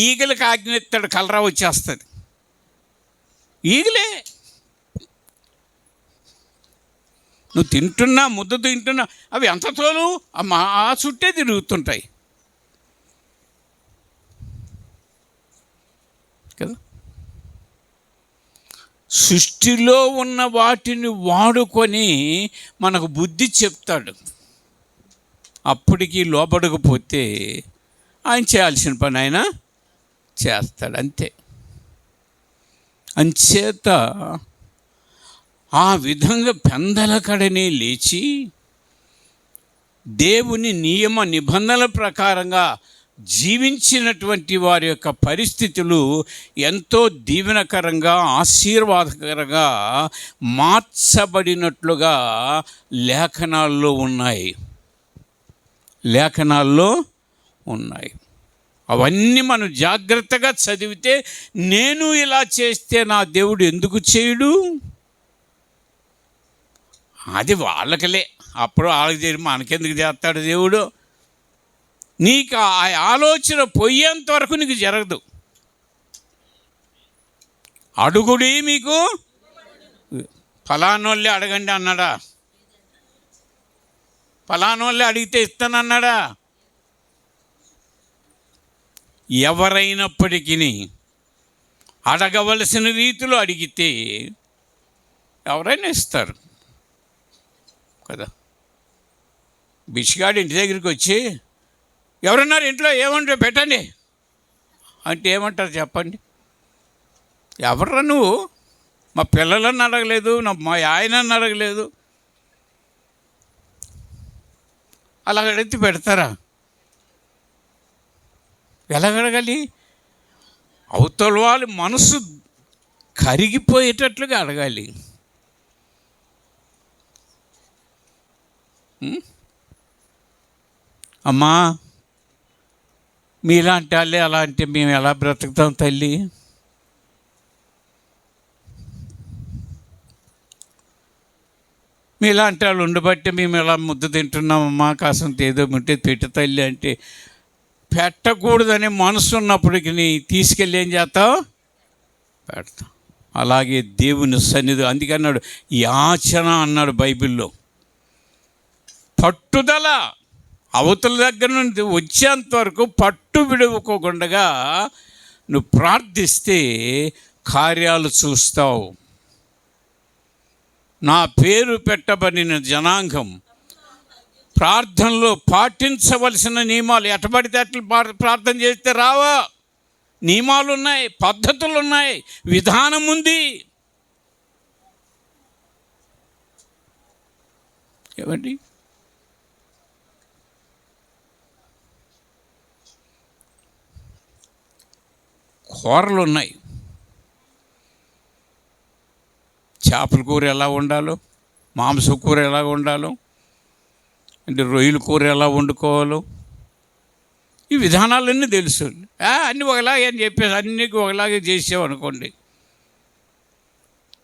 ఈగలకు ఆజ్ఞెత్తాడు, కలరా వచ్చేస్తుంది. ఈగలే. నువ్వు తింటున్నా, ముద్ద తింటున్నా, అవి ఎంత తోలు ఆ చుట్టే తిరుగుతుంటాయి కదా. సృష్టిలో ఉన్న వాటిని వాడుకొని మనకు బుద్ధి చెప్తాడు. అప్పటికి లోబడకపోతే ఆయన చేయాల్సిన పని ఆయన చేస్తాడు, అంతే. అంచేత ఆ విధంగా పెందలకడనే లేచి దేవుని నియమ నిబంధనల ప్రకారంగా జీవించినటువంటి వారి యొక్క పరిస్థితులు ఎంతో దీవెనకరంగా, ఆశీర్వాదకరంగా మార్చబడినట్లుగా లేఖనాల్లో ఉన్నాయి. అవన్నీ మనం జాగ్రత్తగా చదివితే, నేను ఇలా చేస్తే నా దేవుడు ఎందుకు చేయడు? అది వాళ్ళకలే, అప్పుడు వాళ్ళకి చేయడు, మనకెందుకు చేస్తాడు దేవుడు? నీకు ఆ ఆలోచన పోయేంత వరకు నీకు జరగదు. అడుగుడి మీకు ఫలానోళ్ళే అడగండి అన్నాడా? ఫలానోళ్ళే అడిగితే ఇస్తానన్నాడా? ఎవరైనప్పటికీ అడగవలసిన రీతిలో అడిగితే ఎవరైనా ఇస్తారు కదా. బిష్గాడు ఇంటి దగ్గరికి వచ్చి, ఎవరున్నారు ఇంట్లో, ఏమంటారు పెట్టండి అంటే ఏమంటారు చెప్పండి? ఎవర్రా నువ్వు? మా పిల్లలను అడగలేదు, మా ఆయనని అడగలేదు, అలా అడిగితే పెడతారా? ఎలాగడగాలి? అవతల వాళ్ళ మనసు కరిగిపోయేటట్లుగా అడగాలి. అమ్మా, మీలాంటి వాళ్ళే అలా అంటే మేము ఎలా బ్రతుకుతాం తల్లి? మీలాంటి వాళ్ళు ఉండబట్టి మేము ఎలా ముద్ద తింటున్నామమ్మా, కాసంత ఏదో ఉంటే పెట్టు తల్లి అంటే పెట్టకూడదనే మనసు ఉన్నప్పటికీ తీసుకెళ్ళి ఏం చేస్తావు? పెడతాం. అలాగే దేవుని సన్నిధి, అందుకన్నాడు యాచన అన్నాడు బైబిల్లో. పట్టుదల, అవతల దగ్గర నుండి వచ్చేంత వరకు పట్టు విడువకోకుండా నువ్వు ప్రార్థిస్తే కార్యాలు చూస్తావు. నా పేరు పెట్టబడిన జనాంగం ప్రార్థనలో పాటించవలసిన నియమాలు, ఎటబడితే అట్లు ప్రార్థన చేస్తే రావా? నియమాలు ఉన్నాయి, పద్ధతులు ఉన్నాయి, విధానం ఉంది. ఏమండి? కూరలు ఉన్నాయి. చేపల కూర ఎలా వండాలో, మాంసం కూర ఎలా వండాలో, అంటే రొయ్యల కూర ఎలా వండుకోవాలో, ఈ విధానాలన్నీ తెలుసు. అన్నీ ఒకలాగే అని చెప్పేసి అన్నీ ఒకలాగే చేసామనుకోండి,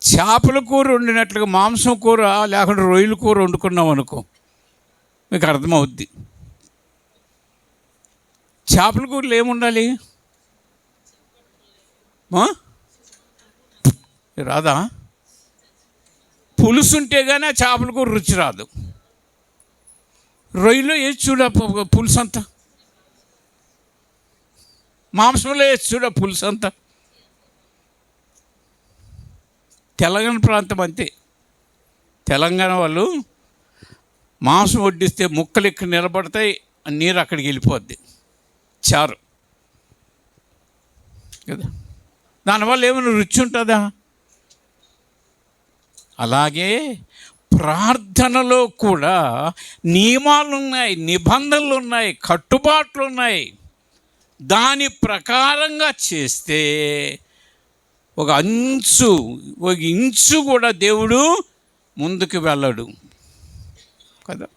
చేపల కూర వండినట్లుగా మాంసం కూర లేకుండా రొయ్యల కూర వండుకున్నాం అనుకో, మీకు అర్థమవుద్ది. చేపల కూరలు ఏముండాలి? రాదా? పులుసు ఉంటే కానీ ఆ చేపల కూర రుచి రాదు. రొయ్యలో వేసి చూడ పులుసు అంతా, మాంసంలో వేసి చూడ పులుసు అంతా. తెలంగాణ ప్రాంతం అంతే. తెలంగాణ వాళ్ళు మాంసం వడ్డిస్తే ముక్కలు ఇక్కడ నిలబడతాయి, నీరు అక్కడికి వెళ్ళిపోద్ది, చారు కదా. దానివల్ల ఏమైనా రుచి ఉంటుందా? అలాగే ప్రార్థనలో కూడా నియమాలు ఉన్నాయి, నిబంధనలు ఉన్నాయి, కట్టుబాట్లు ఉన్నాయి. దాని ప్రకారంగా చేస్తే ఒక ఇంచు కూడా దేవుడు ముందుకు వెళ్ళడు కదా.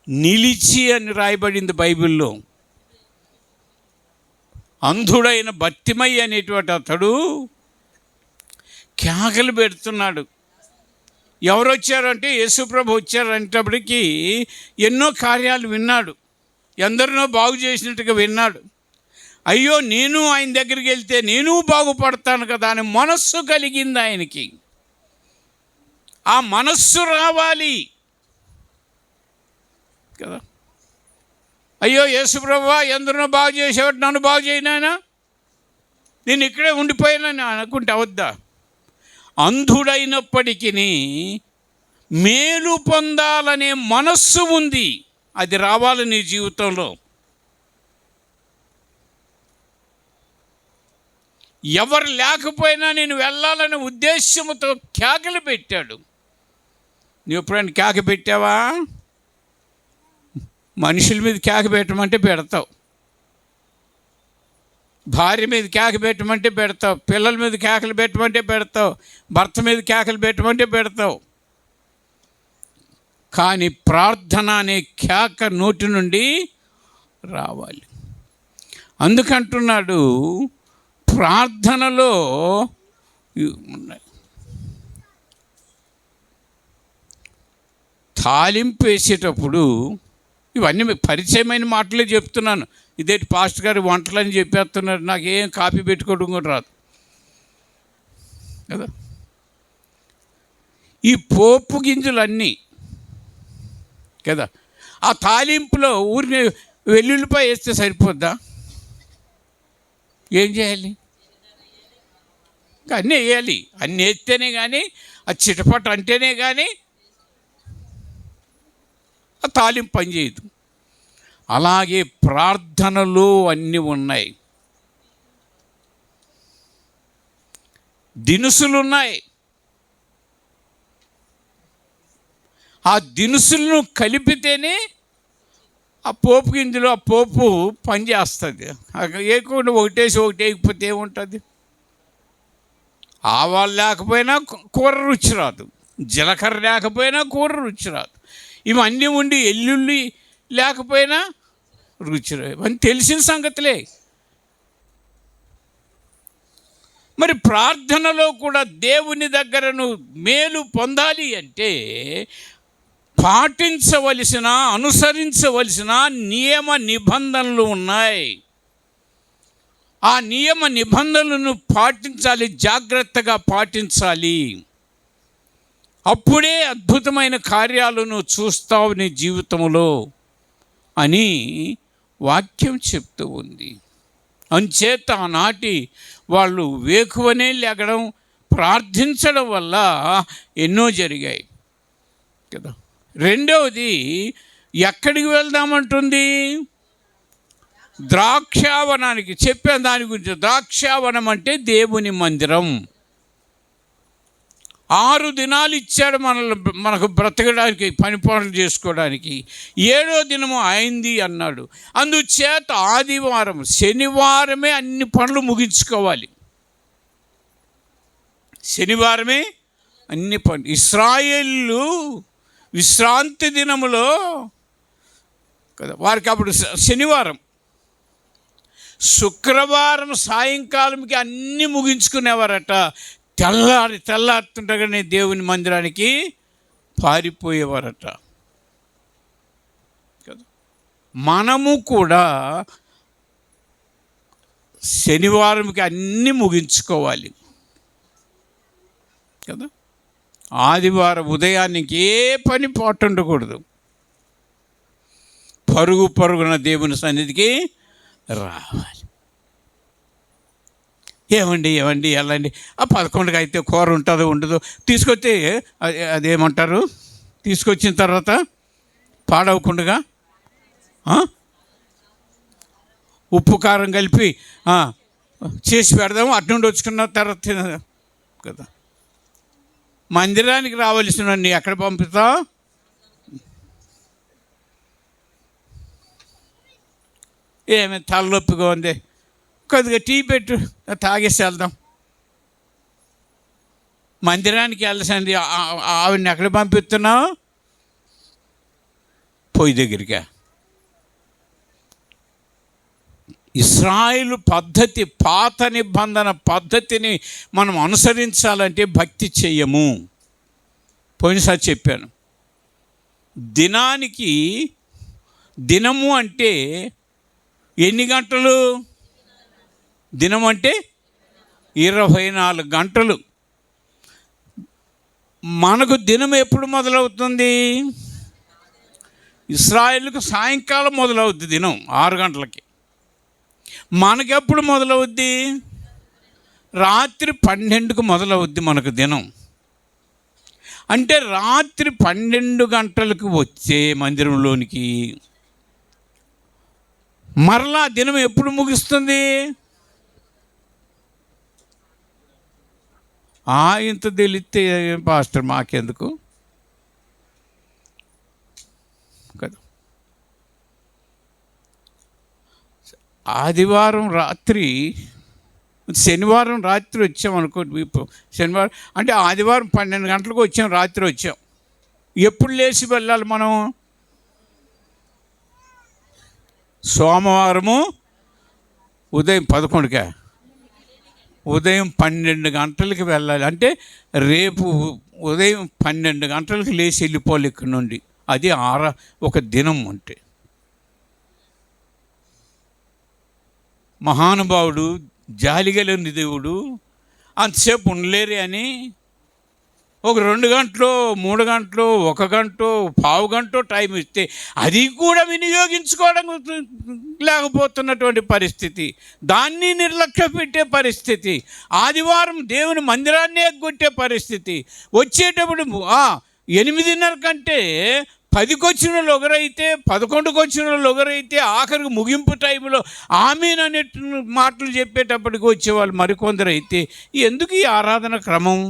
నిలిచి అని రాయబడింది బైబిల్లో. అంధుడైన బర్తిమయ్య అనేటువంటి అతడు కేకలు పెడుతున్నాడు. ఎవరు వచ్చారంటే యేసుప్రభు వచ్చారంటప్పటికీ ఎన్నో కార్యాలు విన్నాడు. ఎందరినో బాగు చేసినట్టుగా విన్నాడు. అయ్యో నేను ఆయన దగ్గరికి వెళ్తే నేను బాగుపడతాను కదా అని మనస్సు కలిగింది ఆయనకి. ఆ మనస్సు రావాలి కదా. అయ్యో యేసుప్రభువా, ఎందరినో బాగు చేసేవాడు, నన్ను బాగు చేయనాయనా, నేను ఇక్కడే ఉండిపోయానని అనుకుంటే అవద్దా? అంధుడైనప్పటికీ మేలు పొందాలనే మనస్సు ఉంది, అది రావాలి నీ జీవితంలో. ఎవరు లేకపోయినా నేను వెళ్ళాలనే ఉద్దేశంతో కేకలు పెట్టాడు. నువ్వు ఎప్పుడైనా కేక పెట్టావా? మనుషుల మీద కేక పెట్టమంటే పెడతావు, భార్య మీద కేక పెట్టమంటే పెడతావు, పిల్లల మీద కేకలు పెట్టమంటే పెడతావు, భర్త మీద కేకలు పెట్టమంటే పెడతావు. కానీ ప్రార్థన అనే కేక నోటి నుండి రావాలి. అందుకంటున్నాడు ప్రార్థనలో తాలింపు వేసేటప్పుడు, ఇవన్నీ మీకు పరిచయమైన మాటలే చెప్తున్నాను, ఇదేంటి పాస్టర్ గారు వంటలని చెప్పేస్తున్నారు, నాకేం కాపీ పెట్టుకోవడం కూడా రాదు కదా. ఈ పోపు గింజలన్నీ కదా, ఆ తాలింపులో ఊరిని వెల్లుల్లిపాయ వేస్తే సరిపోద్దా? ఏం చేయాలి? అన్నీ వేయాలి. అన్నీ వేస్తేనే కానీ, ఆ చిటపట అంటేనే కానీ ఆ తాలింపు పనిచేయదు. అలాగే ప్రార్థనలో అన్నీ ఉన్నాయి, దినుసులు ఉన్నాయి. ఆ దినుసులను కలిపితేనే ఆ పోపు గింజలు, ఆ పోపు పనిచేస్తుంది. వేయకుండా ఒకటేసి ఒకటి వేయకపోతే ఏముంటుంది? ఆవాలు లేకపోయినా కూర రుచి రాదు, జీలకర్ర లేకపోయినా కూర రుచి రాదు, ఇవన్నీ ఉండి ఎల్లుల్లి లేకపోయినా రుచి రాదు. అని తెలిసిన సంగతులే. మరి ప్రార్థనలో కూడా దేవుని దగ్గర నువ్వు మేలు పొందాలి అంటే పాటించవలసిన, అనుసరించవలసిన నియమ నిబంధనలు ఉన్నాయి. ఆ నియమ నిబంధనలను పాటించాలి, జాగ్రత్తగా పాటించాలి. అప్పుడే అద్భుతమైన కార్యాలను చూస్తావు నీ జీవితంలో అని వాక్యం చెప్తూ ఉంది. అంచేత ఆనాటి వాళ్ళు వేకువనే లేగడం, ప్రార్థించడం వల్ల ఎన్నో జరిగాయి కదా. రెండవది, ఎక్కడికి వెళ్దామంటుంది? ద్రాక్షావనానికి. చెప్పాను దాని గురించి. ద్రాక్షావనం అంటే దేవుని మందిరం. 6 దినాలు ఇచ్చాడు మనకు బ్రతకడానికి, పని పనులు చేసుకోవడానికి. 7వ దినము అయింది అన్నాడు. అందుచేత ఆదివారం, శనివారమే అన్ని పనులు ముగించుకోవాలి. శనివారమే అన్ని పనులు. ఇశ్రాయేలు విశ్రాంతి దినములో కదా, వారికి అప్పుడు శనివారం, శుక్రవారం సాయంకాలంకి అన్నీ ముగించుకునేవారట. తెల్లారుతుండగానే దేవుని మందిరానికి పారిపోయేవారట కదా. మనము కూడా శనివారంకి అన్నీ ముగించుకోవాలి కదా. ఆదివారం ఉదయానికి ఏ పని పాటు ఉండకూడదు. పరుగున దేవుని సన్నిధికి రావాలి. ఏమండి వెళ్ళండి, ఆ 11కి అయితే కూర ఉంటుందో ఉండదో తీసుకొస్తే అదేమంటారు, తీసుకొచ్చిన తర్వాత పాడవకుండా ఉప్పు కారం కలిపి చేసి పెడదాము, అటు నుండి వచ్చుకున్న తర్వాత కదా. మందిరానికి రావాల్సిన నీ ఎక్కడ పంపుతావు? ఏమి తలనొప్పిగా ఉంది, కొద్దిగా టీ పెట్టు, తాగేసి వెళ్దాం. మందిరానికి వెళ్ళసింది ఆవిడని ఎక్కడ పంపిస్తున్నావు? పొయ్యి దగ్గరికి. ఇశ్రాయేలు పద్ధతి, పాత నిబంధన పద్ధతిని మనం అనుసరించాలంటే భక్తి చెయ్యము. పోయినసారి చెప్పాను, దినానికి దినము అంటే ఎన్ని గంటలు? దినం అంటే 24 గంటలు. మనకు దినం ఎప్పుడు మొదలవుతుంది? ఇశ్రాయేలుకు సాయంకాలం మొదలవుద్ది దినం 6 గంటలకి. మనకెప్పుడు మొదలవుద్ది? రాత్రి 12కు మొదలవుద్ది మనకు దినం. అంటే రాత్రి 12 గంటలకు వచ్చే మందిరంలోనికి మరలా దినం ఎప్పుడు ముగుస్తుంది? ఇంత తెలిస్తే పాస్టర్ మాకెందుకు కదా. ఆదివారం రాత్రి, శనివారం రాత్రి వచ్చాం అనుకోండి. శనివారం అంటే ఆదివారం 12 గంటలకు వచ్చాం, రాత్రి వచ్చాం. ఎప్పుడు లేచి వెళ్ళాలి మనం? సోమవారము ఉదయం 11కే, ఉదయం 12 గంటలకి వెళ్ళాలి. అంటే రేపు ఉదయం 12 గంటలకు లేచి వెళ్ళిపోవాలి ఇక్కడ నుండి. అది ఒక దినం. అంటే మహానుభావుడు, జాలిగలని దేవుడు అంతసేపు ఉండలేరే అని ఒక 2 గంటలు, 3 గంటలు, 1 గంట, పావు గంట టైం ఇస్తే అది కూడా వినియోగించుకోవడం లేకపోతున్నటువంటి పరిస్థితి, దాన్ని నిర్లక్ష్య పెట్టే పరిస్థితి, ఆదివారం దేవుని మందిరాన్ని ఎగ్గొట్టే పరిస్థితి. వచ్చేటప్పుడు 8:30 కంటే 10కి వచ్చిన వాళ్ళు ఒకరైతే, 11కి వచ్చిన వాళ్ళు ఒకరైతే, ఆఖరికి ముగింపు టైంలో ఆమీన్ అనే మాటలు చెప్పేటప్పటికి వచ్చేవాళ్ళు మరికొందరు అయితే. ఎందుకు ఈ ఆరాధన క్రమం?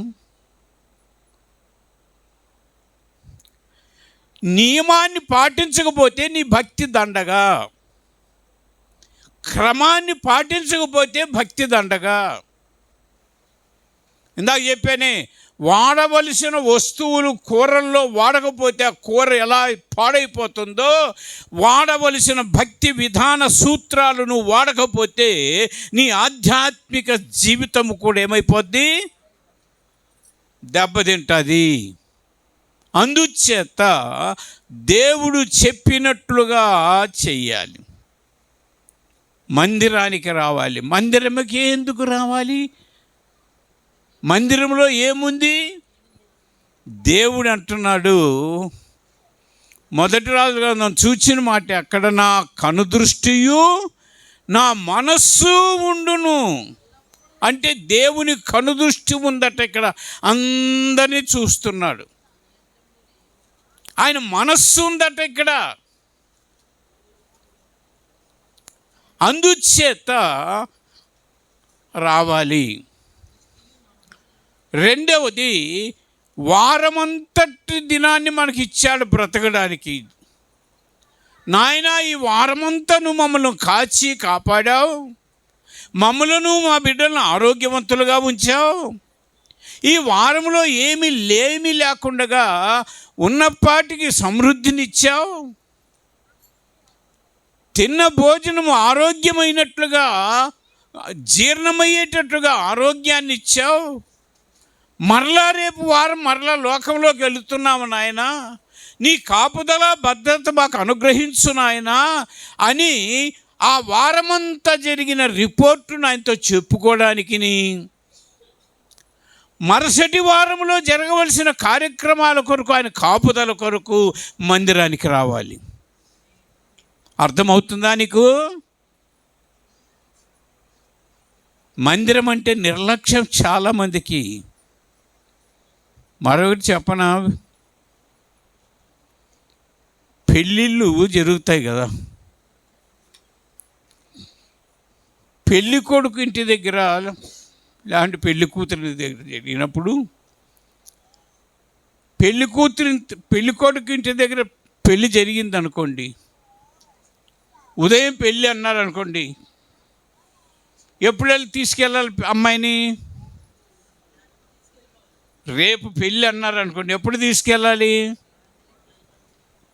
నియమాన్ని పాటించకపోతే నీ భక్తి దండగా, క్రమాన్ని పాటించకపోతే భక్తి దండగా. ఇందాక చెప్పానే, వాడవలసిన వస్తువులు కూరల్లో వాడకపోతే ఆ కూర ఎలా పాడైపోతుందో, వాడవలసిన భక్తి విధాన సూత్రాలను వాడకపోతే నీ ఆధ్యాత్మిక జీవితం కూడా ఏమైపోద్ది? దెబ్బతింటుంది. అందుచేత దేవుడు చెప్పినట్లుగా చెయ్యాలి. మందిరానికి రావాలి. మందిరంకి ఎందుకు రావాలి? మందిరంలో ఏముంది? దేవుడు అంటున్నాడు, మొదటి రాజుగా నన్ను చూచిన మాట, అక్కడ నా కనుదృష్టియు నా మనస్సు ఉండును. అంటే దేవుని కనుదృష్టి ఉందట. ఇక్కడ అందరినీ చూస్తున్నాడు. ఆయన మనస్సు ఉందట ఇక్కడ. అందుచేత రావాలి. రెండవది, వారమంతటి దినాన్ని మనకి ఇచ్చాడు బ్రతకడానికి. నాయనా, ఈ వారమంతా నువ్వు మమ్మల్ని కాచి కాపాడావు, మమ్మలను మా బిడ్డలను ఆరోగ్యవంతులుగా ఉంచావు. ఈ వారంలో ఏమీ లేకుండా ఉన్నపాటికి సమృద్ధినిచ్చావు. తిన్న భోజనము ఆరోగ్యమైనట్లుగా, జీర్ణమయ్యేటట్లుగా ఆరోగ్యాన్ని ఇచ్చావు. మరలా రేపు వారం మరలా లోకంలోకి వెళుతున్నాము నాయన, నీ కాపుదల భద్రత మాకు అనుగ్రహించు నాయన అని ఆ వారమంతా జరిగిన రిపోర్టును ఆయనతో చెప్పుకోవడానికి, మరుసటి వారంలో జరగవలసిన కార్యక్రమాల కొరకు, ఆయన కాపుదల కొరకు మందిరానికి రావాలి. అర్థమవుతుందా నీకు? మందిరం అంటే నిర్లక్ష్యం చాలామందికి. మరొకటి చెప్పనా, పెళ్ళిళ్ళు జరుగుతాయి కదా, పెళ్ళి కొడుకు ఇంటి దగ్గర లేదంటే పెళ్లి కూతురి దగ్గర జరిగినప్పుడు, పెళ్లి కొడుకు ఇంటి దగ్గర పెళ్ళి జరిగింది అనుకోండి, ఉదయం పెళ్ళి అన్నారు అనుకోండి, ఎప్పుడు వెళ్ళి తీసుకెళ్ళాలి అమ్మాయిని? రేపు పెళ్ళి అన్నారు అనుకోండి, ఎప్పుడు తీసుకెళ్ళాలి?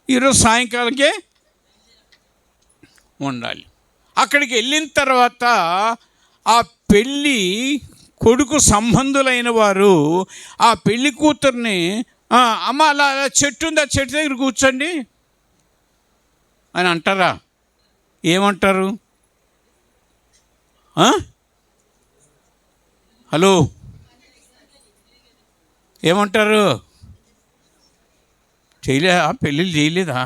ఈరోజు సాయంకాలంకే ఉండాలి. అక్కడికి వెళ్ళిన తర్వాత ఆ పెళ్ళి కొడుకు సంబంధులైన వారు ఆ పెళ్లి కూతుర్ని, అమ్మ అలా చెట్టు ఉంది, ఆ చెట్టు దగ్గర కూర్చోండి, అని అంటారా? ఏమంటారు? హలో, ఏమంటారు? పెళ్ళిళ్ళు చేయలేదా?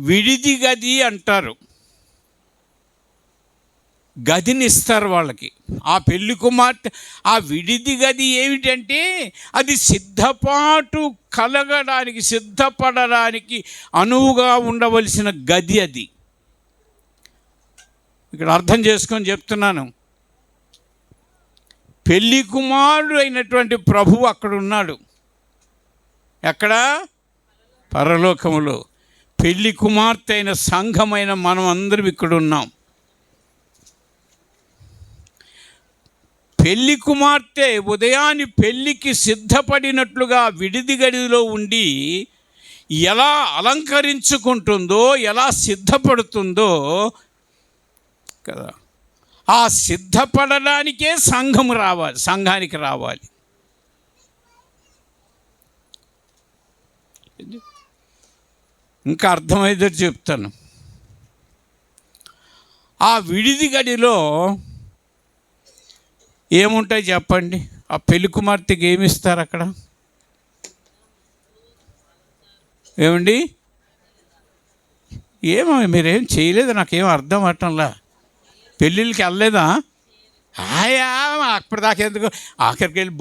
విడిది గది అంటారు. గదిని ఇస్తారు వాళ్ళకి. ఆ పెళ్లి కుమార్తె ఆ విడిది గది ఏమిటంటే అది సిద్ధపాటు కలగడానికి, సిద్ధపడడానికి అనువుగా ఉండవలసిన గది అది. ఇక్కడ అర్థం చేసుకొని చెప్తున్నాను. పెళ్లి కుమారుడు అయినటువంటి ప్రభువు అక్కడ ఉన్నాడు. ఎక్కడ? పరలోకములో. పెళ్లి కుమార్తె అయిన సంఘమైన మనం అందరం ఇక్కడ ఉన్నాం. పెళ్లి కుమార్తె ఉదయాన్ని పెళ్లికి సిద్ధపడినట్లుగా విడిది గదిలో ఉండి ఎలా అలంకరించుకుంటుందో, ఎలా సిద్ధపడుతుందో కదా, ఆ సిద్ధపడడానికే సంఘానికి రావాలి. ఇంకా అర్థమైతే చెప్తాను. ఆ విడిది గదిలో ఏముంటాయి చెప్పండి? ఆ పెళ్లి కుమార్తెకి ఏమిస్తారు అక్కడ? ఏమండి? ఏమో మీరేం చేయలేదు, నాకేం అర్థం అవటంలా. పెళ్ళిళ్ళకి వెళ్ళలేదా? అప్పటిదాకా ఎందుకు, ఆఖరికి వెళ్ళి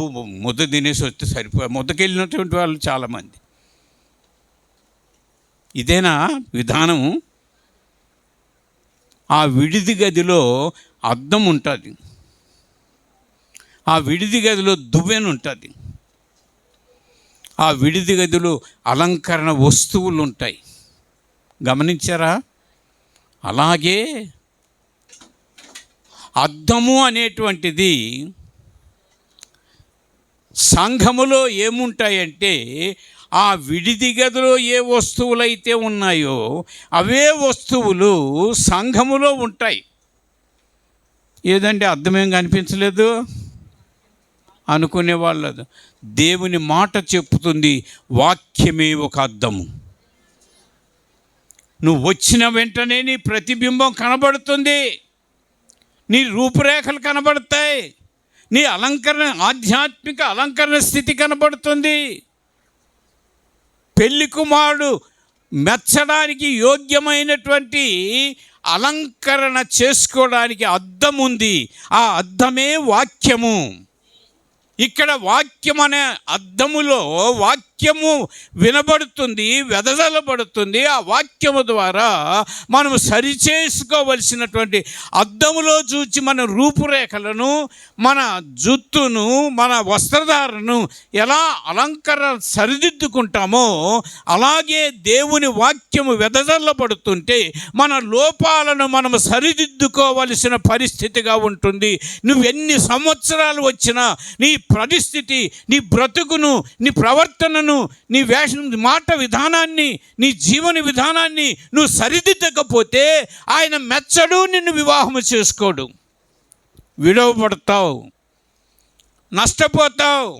ముద్ద తినేసి వస్తే సరిపోయి. ముద్దకి వెళ్ళినటువంటి వాళ్ళు చాలామంది. ఇదేనా విధానము? ఆ విడిది గదిలో అద్దం ఉంటుంది. ఆ విడిది గదిలో దువ్వెన ఉంటుంది. ఆ విడిది గదిలో అలంకరణ వస్తువులు ఉంటాయి. గమనించారా? అలాగే అద్దము అనేటువంటిది సంఘములో ఏముంటాయంటే, ఆ విడిది గదిలో ఏ వస్తువులైతే ఉన్నాయో అవే వస్తువులు సంఘములో ఉంటాయి. ఏదంటే అర్థమేం కనిపించలేదు అనుకునేవాళ్ళు. దేవుని మాట చెప్పుతుంది, వాక్యమే ఒక అద్దము. నువ్వు వచ్చిన వెంటనే నీ ప్రతిబింబం కనబడుతుంది, నీ రూపురేఖలు కనబడతాయి, నీ ఆధ్యాత్మిక అలంకరణ స్థితి కనబడుతుంది. పెళ్లి కుమారుడు మెచ్చడానికి యోగ్యమైనటువంటి అలంకరణ చేసుకోవడానికి అద్దం ఉంది. ఆ అద్దమే వాక్యము. ఇక్కడ వాక్యం అనే అద్దములో వాక్యము వినబడుతుంది, వెదజల్లబడుతుంది. ఆ వాక్యము ద్వారా మనం సరిచేసుకోవలసినటువంటి అద్దములో చూచి మన రూపురేఖలను, మన జుత్తును, మన వస్త్రధారణను ఎలా అలంకరణ సరిదిద్దుకుంటామో అలాగే దేవుని వాక్యము వెదజల్లబడుతుంటే మన లోపాలను మనం సరిదిద్దుకోవలసిన పరిస్థితిగా ఉంటుంది. నువ్వెన్ని సంవత్సరాలు వచ్చినా నీ పరిస్థితి, నీ బ్రతుకును, నీ ప్రవర్తనను, నీ మాట విధానాన్ని, నీ జీవన విధానాన్ని నువ్వు సరిదిద్దకపోతే ఆయన మెచ్చడు, నిన్ను వివాహము చేసుకోడు. విడవబడతావు, నష్టపోతావు,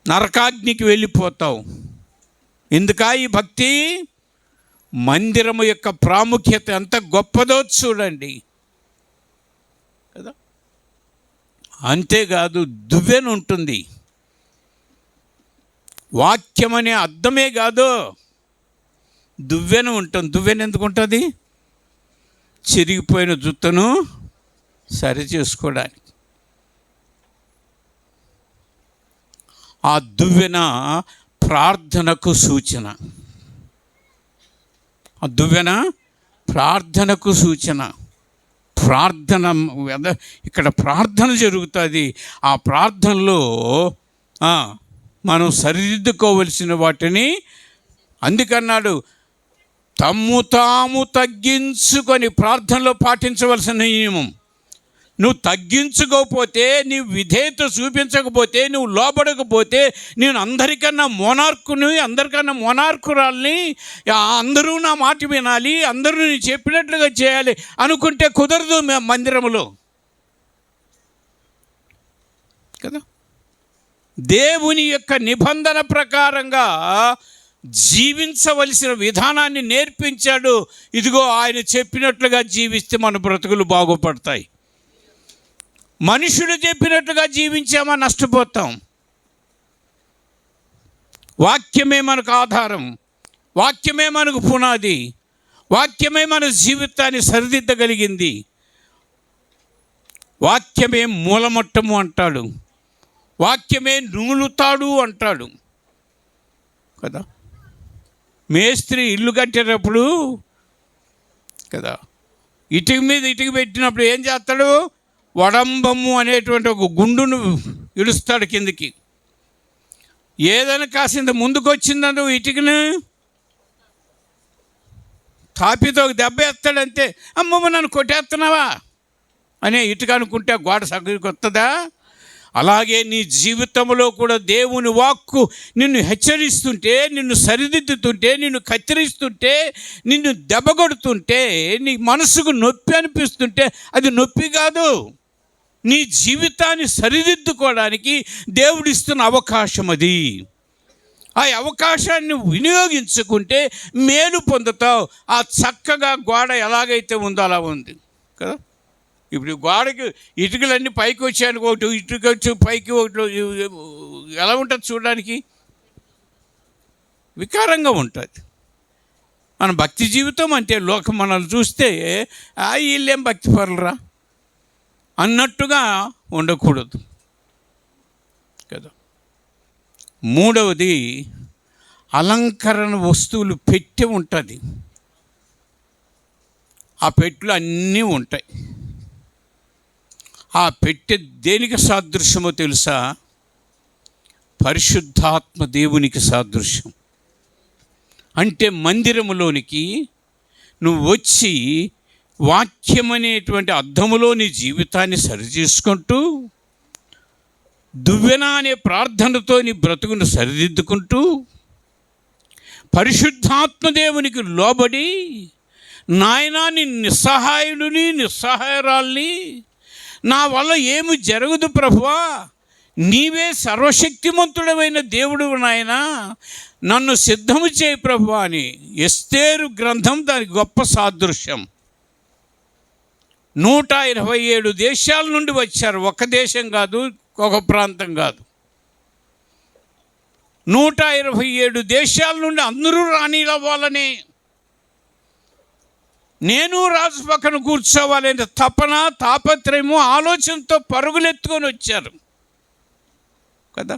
నరకాగ్నికి వెళ్ళిపోతావు. ఎందుకా ఈ భక్తి? మందిరము యొక్క ప్రాముఖ్యత ఎంత గొప్పదో చూడండి కదా. అంతేకాదు, దువ్వెన ఉంటుంది. వాక్యం అనే అర్థమే కాదు, దువ్వెన ఉంటుంది. దువ్వెన ఎందుకు ఉంటుంది? చిరిగిపోయిన జుత్తును సరి చేసుకోవడానికి. ఆ దువ్వెన ప్రార్థనకు సూచన. ఆ దువ్వెన ప్రార్థనకు సూచన. ప్రార్థన, ఇక్కడ ప్రార్థన జరుగుతుంది. ఆ ప్రార్థనలో మనం సరిదిద్దుకోవలసిన వాటిని అందుకన్నాడు, తమ్ము తాము తగ్గించుకొని ప్రార్థనలో పాటించవలసిన నియమం. నువ్వు తగ్గించుకోకపోతే, నీవు విధేయత చూపించకపోతే, నువ్వు లోబడకపోతే, నేను అందరికన్నా మోనార్కురాల్ని, అందరూ నా మాట వినాలి, అందరూ నేను చెప్పినట్లుగా చేయాలి అనుకుంటే కుదరదు మందిరములో కదా. దేవుని యొక్క నిబంధన ప్రకారంగా జీవించవలసిన విధానాన్ని నేర్పించాడు. ఇదిగో ఆయన చెప్పినట్లుగా జీవిస్తే మన బ్రతుకులు బాగుపడతాయి. మనుషుడు చెప్పినట్లుగా జీవించామా నష్టపోతాం. వాక్యమే మనకు ఆధారం, వాక్యమే మనకు పునాది, వాక్యమే మన జీవితాన్ని సరిదిద్దగలిగింది. వాక్యమే మూలమట్టము అంటాడు, వాక్యమే నూలుతాడు అంటాడు కదా. మేస్త్రి ఇల్లు కట్టేటప్పుడు కదా, ఇటుక మీద ఇటుక పెట్టినప్పుడు ఏం చేస్తాడు? వడంబము అనేటువంటి ఒక గుండును ఇడుస్తాడు కిందికి. ఏదైనా కాసింత ముందుకు వచ్చిందంటే ఇటుకను తాపితో ఒక దెబ్బ వేస్తాడంతే. అమ్మమ్మ నన్ను కొట్టేస్తున్నావా అనే ఇటుక అనుకుంటే గోడ సగరికి వస్తుందా? అలాగే నీ జీవితంలో కూడా దేవుని వాక్కు నిన్ను హెచ్చరిస్తుంటే, నిన్ను సరిదిద్దుతుంటే, నిన్ను కత్తిరిస్తుంటే, నిన్ను దెబ్బగొడుతుంటే, నీ మనసుకు నొప్పి అనిపిస్తుంటే అది నొప్పి కాదు, నీ జీవితాన్ని సరిదిద్దుకోవడానికి దేవుడిస్తున్న అవకాశం అది. ఆ అవకాశాన్ని వినియోగించుకుంటే మేలు పొందుతావు. ఆ చక్కగా గోడ ఎలాగైతే ఉందో అలా ఉంది కదా. ఇప్పుడు గోడకి ఇటుకలన్నీ పైకి వచ్చాయనుకో, ఒకటి ఇటుక వచ్చి పైకి ఒకటి ఎలా ఉంటుంది చూడడానికి? వికారంగా ఉంటుంది. మన భక్తి జీవితం అంటే లోకం మనల్ని చూస్తే వీళ్ళేం భక్తి పరులరా అన్నట్టుగా ఉండకూడదు కదా. మూడవది, అలంకరణ వస్తువులు పెట్టి ఉంటుంది. ఆ పెట్టెలు అన్నీ ఉంటాయి. ఆ పెట్టె దేనికి సాదృశ్యమో తెలుసా? పరిశుద్ధాత్మ దేవునికి సాదృశ్యం. అంటే మందిరములోనికి నువ్వు వచ్చి వాక్యం అనేటువంటి అద్దములో నీ జీవితాన్ని సరిచేసుకుంటూ, దువ్వెన అనే ప్రార్థనతో నీ బ్రతుకును సరిదిద్దుకుంటూ, పరిశుద్ధాత్మ దేవునికి లోబడి, నాయనా నీ నిస్సహాయుడిని నిస్సహాయరాల్ని, నా వల్ల ఏమి జరగదు ప్రభువా, నీవే సర్వశక్తిమంతుడమైన దేవుడు నాయనా, నన్ను సిద్ధము చేయి ప్రభువా అని. ఎస్తేరు గ్రంథం దానికి గొప్ప సాదృశ్యం. 127 దేశాల నుండి వచ్చారు. ఒక దేశం కాదు, ఒక ప్రాంతం కాదు, 127 దేశాల నుండి అందరూ రాణిలవ్వాలని, నేను రాజు పక్కన కూర్చోవాలనే తపన, తాపత్రయము, ఆలోచనతో పరుగులెత్తుకొని వచ్చారు కదా.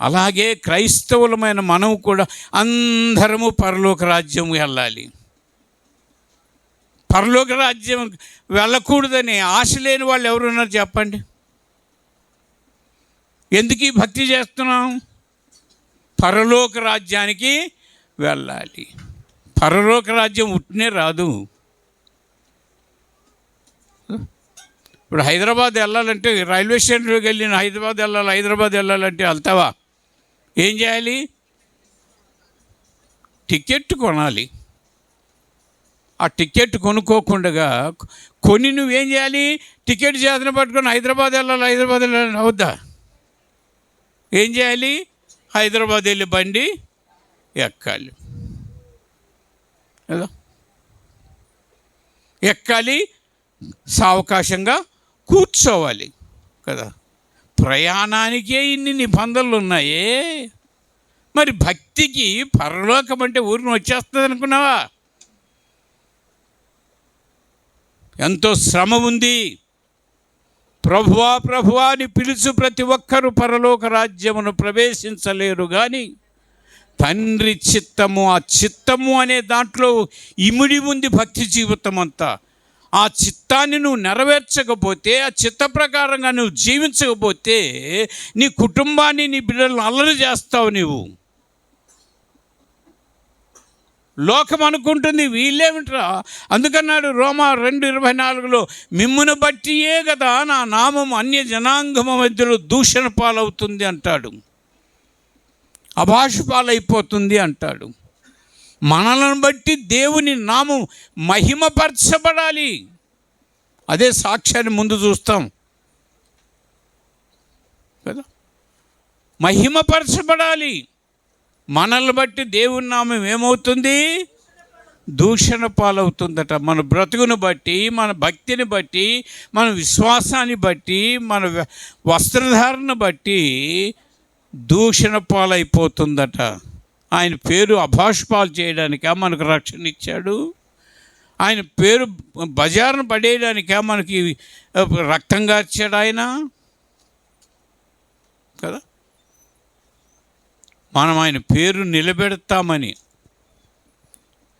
అలాగే క్రైస్తవులమైన మనం కూడా అందరము పరలోక రాజ్యం వెళ్ళాలి. పరలోక రాజ్యం వెళ్ళకూడదని ఆశ లేని వాళ్ళు ఎవరున్నారు చెప్పండి? ఎందుకు ఈ భక్తి చేస్తున్నాం? పరలోక రాజ్యానికి వెళ్ళాలి. పరలోక రాజ్యం ఉట్టినే రాదు. ఇప్పుడు హైదరాబాద్ వెళ్ళాలంటే, రైల్వే స్టేషన్లోకి వెళ్ళి హైదరాబాద్ వెళ్ళాలంటే వెళ్తావా? ఏం చేయాలి? టికెట్ కొనాలి. ఆ టికెట్ కొనుక్కోకుండా కొని నువ్వేం చేయాలి? టికెట్ చేతన పట్టుకొని హైదరాబాద్ వెళ్ళాలి అవుద్దా? ఏం చేయాలి? హైదరాబాద్ వెళ్ళి బండి ఎక్కాలి కదా. ఎక్కాలి, సావకాశంగా కూర్చోవాలి కదా. ప్రయాణానికే ఇన్ని నిబంధనలు ఉన్నాయే, మరి భక్తికి పరలోకం అంటే ఊరిని వచ్చేస్తుంది అనుకున్నావా? ఎంతో శ్రమ ఉంది. ప్రభువా ప్రభువా అని పిలుచు ప్రతి ఒక్కరూ పరలోక రాజ్యమును ప్రవేశించలేరు. కానీ తండ్రి చిత్తము, ఆ చిత్తము అనే దాంట్లో ఇమిడి ఉంది భక్తి జీవితం అంతా. ఆ చిత్తాన్ని నువ్వు నెరవేర్చకపోతే, ఆ చిత్త ప్రకారంగా నువ్వు జీవించకపోతే, నీ కుటుంబాన్ని, నీ బిడ్డలను అల్లరి చేస్తావు నీవు. లోకం అనుకుంటుంది వీళ్ళేమిట్రా, అందుకన్నాడు రోమా 2:24 మిమ్మును బట్టియే కదా నా నామం అన్య జనాంగమ మధ్యలో దూషణ పాలవుతుంది అంటాడు, అభాష పాలైపోతుంది అంటాడు. మనలను బట్టి దేవుని నామం మహిమపరచబడాలి. అదే సాక్ష్యాన్ని ముందు చూస్తాం కదా. మహిమపరచబడాలి. మనల్ని బట్టి దేవుని నామం ఏమవుతుంది? దూషణ పాలవుతుందట. మన బ్రతుకును బట్టి, మన భక్తిని బట్టి, మన విశ్వాసాన్ని బట్టి, మన వస్త్రధారణ బట్టి దూషణ పాలైపోతుందట. ఆయన పేరు అభాషపాలు చేయడానికా మనకు రక్షణ ఇచ్చాడు? ఆయన పేరు బజారును పడేయడానికా మనకి రక్తం కార్చాడు ఆయన కదా? మనం ఆయన పేరు నిలబెడతామని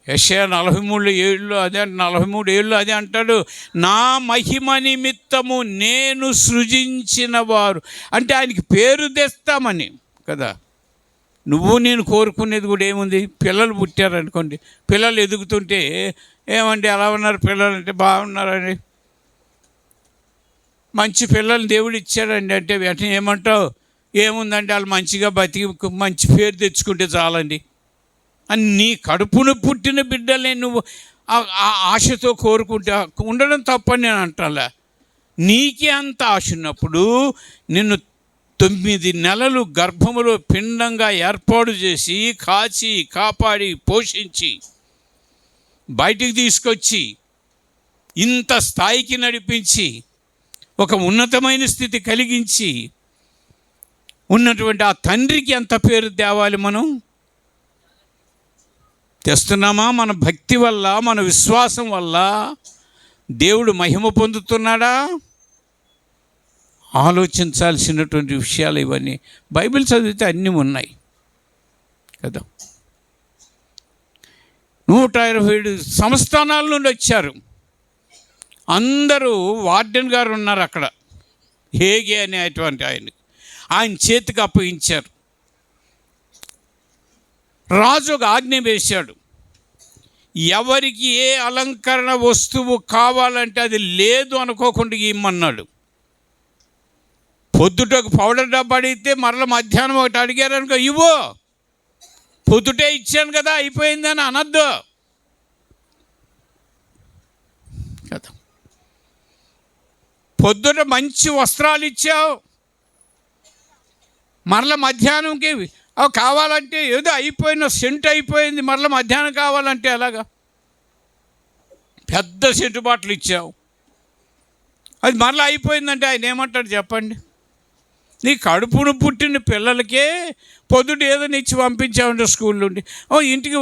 యెషయా 43:7 అదే 43:7 అదే అంటాడు, నా మహిమ నిమిత్తము నేను సృజించిన వారు. అంటే ఆయనకి పేరు తెస్తామని కదా. నువ్వు నేను కోరుకునేది కూడా ఏముంది? పిల్లలు పుట్టారనుకోండి, పిల్లలు ఎదుగుతుంటే ఏమండి ఎలా ఉన్నారు పిల్లలు అంటే బాగున్నారండి, మంచి పిల్లలు దేవుడు ఇచ్చాడండి అంటే వెంటనే ఏమంటావు? ఏముందంటే వాళ్ళు మంచిగా బతికి మంచి పేరు తెచ్చుకుంటే చాలండి అని నీ కడుపును పుట్టిన బిడ్డలే నువ్వు ఆ ఆశతో కోరుకుంటే ఉండడం తప్పని నేను అంటాలా. నీకే అంత ఆశ ఉన్నప్పుడు నిన్ను 9 నెలలు గర్భములో పిండంగా ఏర్పాటు చేసి కాచి కాపాడి పోషించి బయటికి తీసుకొచ్చి ఇంత స్థాయికి నడిపించి ఒక ఉన్నతమైన స్థితి కలిగించి ఉన్నటువంటి ఆ తండ్రికి ఎంత పేరు తేవాలి? మనం తెస్తున్నామా? మన భక్తి వల్ల, మన విశ్వాసం వల్ల దేవుడు మహిమ పొందుతున్నాడా? ఆలోచించాల్సినటువంటి విషయాలు ఇవన్నీ. బైబిల్ చదివితే అన్నీ ఉన్నాయి కదా. 127 సంస్థానాల నుండి వచ్చారు. అందరూ వార్డెన్ గారు ఉన్నారు అక్కడ, హేగే అనేటువంటి ఆయన చేతికి అప్పగించారు. రాజు ఒక ఆజ్ఞ వేశాడు, ఎవరికి ఏ అలంకరణ వస్తువు కావాలంటే అది లేదు అనుకోకుండా ఇమ్మన్నాడు. పొద్దుటకు పౌడర్ డబ్బా అడిగితే మరలా మధ్యాహ్నం ఒకటి అడిగారనుకో, ఇవ్వు, పొద్దుటే ఇచ్చాను కదా అయిపోయిందని అనద్దు కదా. పొద్దుట మంచి వస్త్రాలు ఇచ్చావు, మరలా మధ్యాహ్నంకి అవి కావాలంటే ఏదో అయిపోయిన సెంట్ అయిపోయింది, మరలా మధ్యాహ్నం కావాలంటే ఎలాగా? పెద్ద సెంటు బాటలు ఇచ్చావు, అది మరలా అయిపోయిందంటే ఆయన ఏమంటాడు చెప్పండి? నీ కడుపును పుట్టిన పిల్లలకే పొద్దుట ఏదైనా ఇచ్చి పంపించామంటే స్కూల్ నుండి, ఇంటికి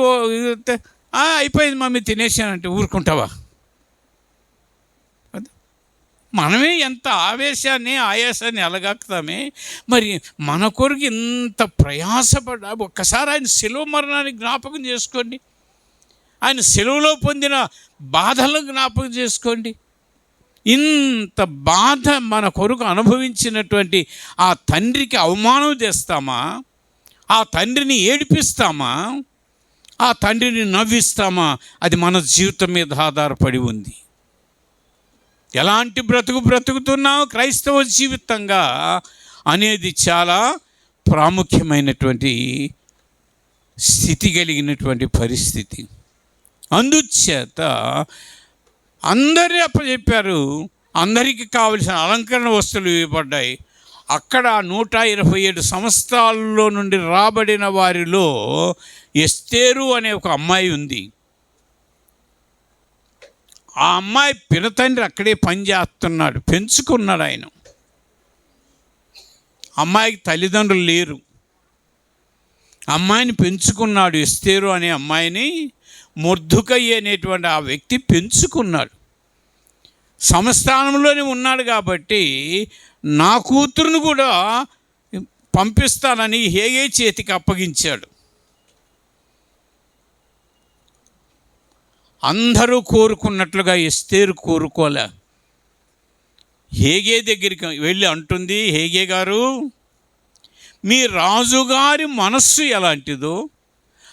అయిపోయింది మమ్మీ తినేసానంటే ఊరుకుంటావా? మనమే ఎంత ఆయాసాన్ని ఎలగాకుతామే. మరి మన కొరకు ఇంత ప్రయాసపడ్డా ఒక్కసారి ఆయన శిలువ మరణాన్ని జ్ఞాపకం చేసుకోండి, ఆయన శిలువలో పొందిన బాధలను జ్ఞాపకం చేసుకోండి. ఇంత బాధ మన కొరకు అనుభవించినటువంటి ఆ తండ్రికి అవమానం చేస్తామా? ఆ తండ్రిని ఏడిపిస్తామా? ఆ తండ్రిని నవ్విస్తామా? అది మన జీవితం మీద ఆధారపడి ఉంది. ఎలాంటి బ్రతుకుతున్నావు క్రైస్తవ జీవితంగా అనేది చాలా ప్రాముఖ్యమైనటువంటి స్థితి కలిగినటువంటి పరిస్థితి. అందుచేత అందరూ అప్పచెప్పారు, అందరికీ కావలసిన అలంకరణ వస్తువులు ఇవ్వబడ్డాయి. అక్కడ 127 సంవత్సరాల్లో నుండి రాబడిన వారిలో ఎస్తేరు అనే ఒక అమ్మాయి ఉంది. ఆ అమ్మాయి పినతండ్రి అక్కడే పనిచేస్తున్నాడు, పెంచుకున్నాడు ఆయన. అమ్మాయికి తల్లిదండ్రులు లేరు, అమ్మాయిని పెంచుకున్నాడు. ఎస్తేరు అనే అమ్మాయిని మొర్దుకయ్య అనేటువంటి ఆ వ్యక్తి పెంచుకున్నాడు. సంస్థానంలోనే ఉన్నాడు కాబట్టి నా కూతురును కూడా పంపిస్తానని హేగే చేతికి అప్పగించాడు. అందరూ కోరుకున్నట్లుగా ఎస్తేరు కోరుకోలే. హేగే దగ్గరికి వెళ్ళి అంటుంది, హేగే గారు, మీ రాజుగారి మనస్సు ఎలాంటిదో,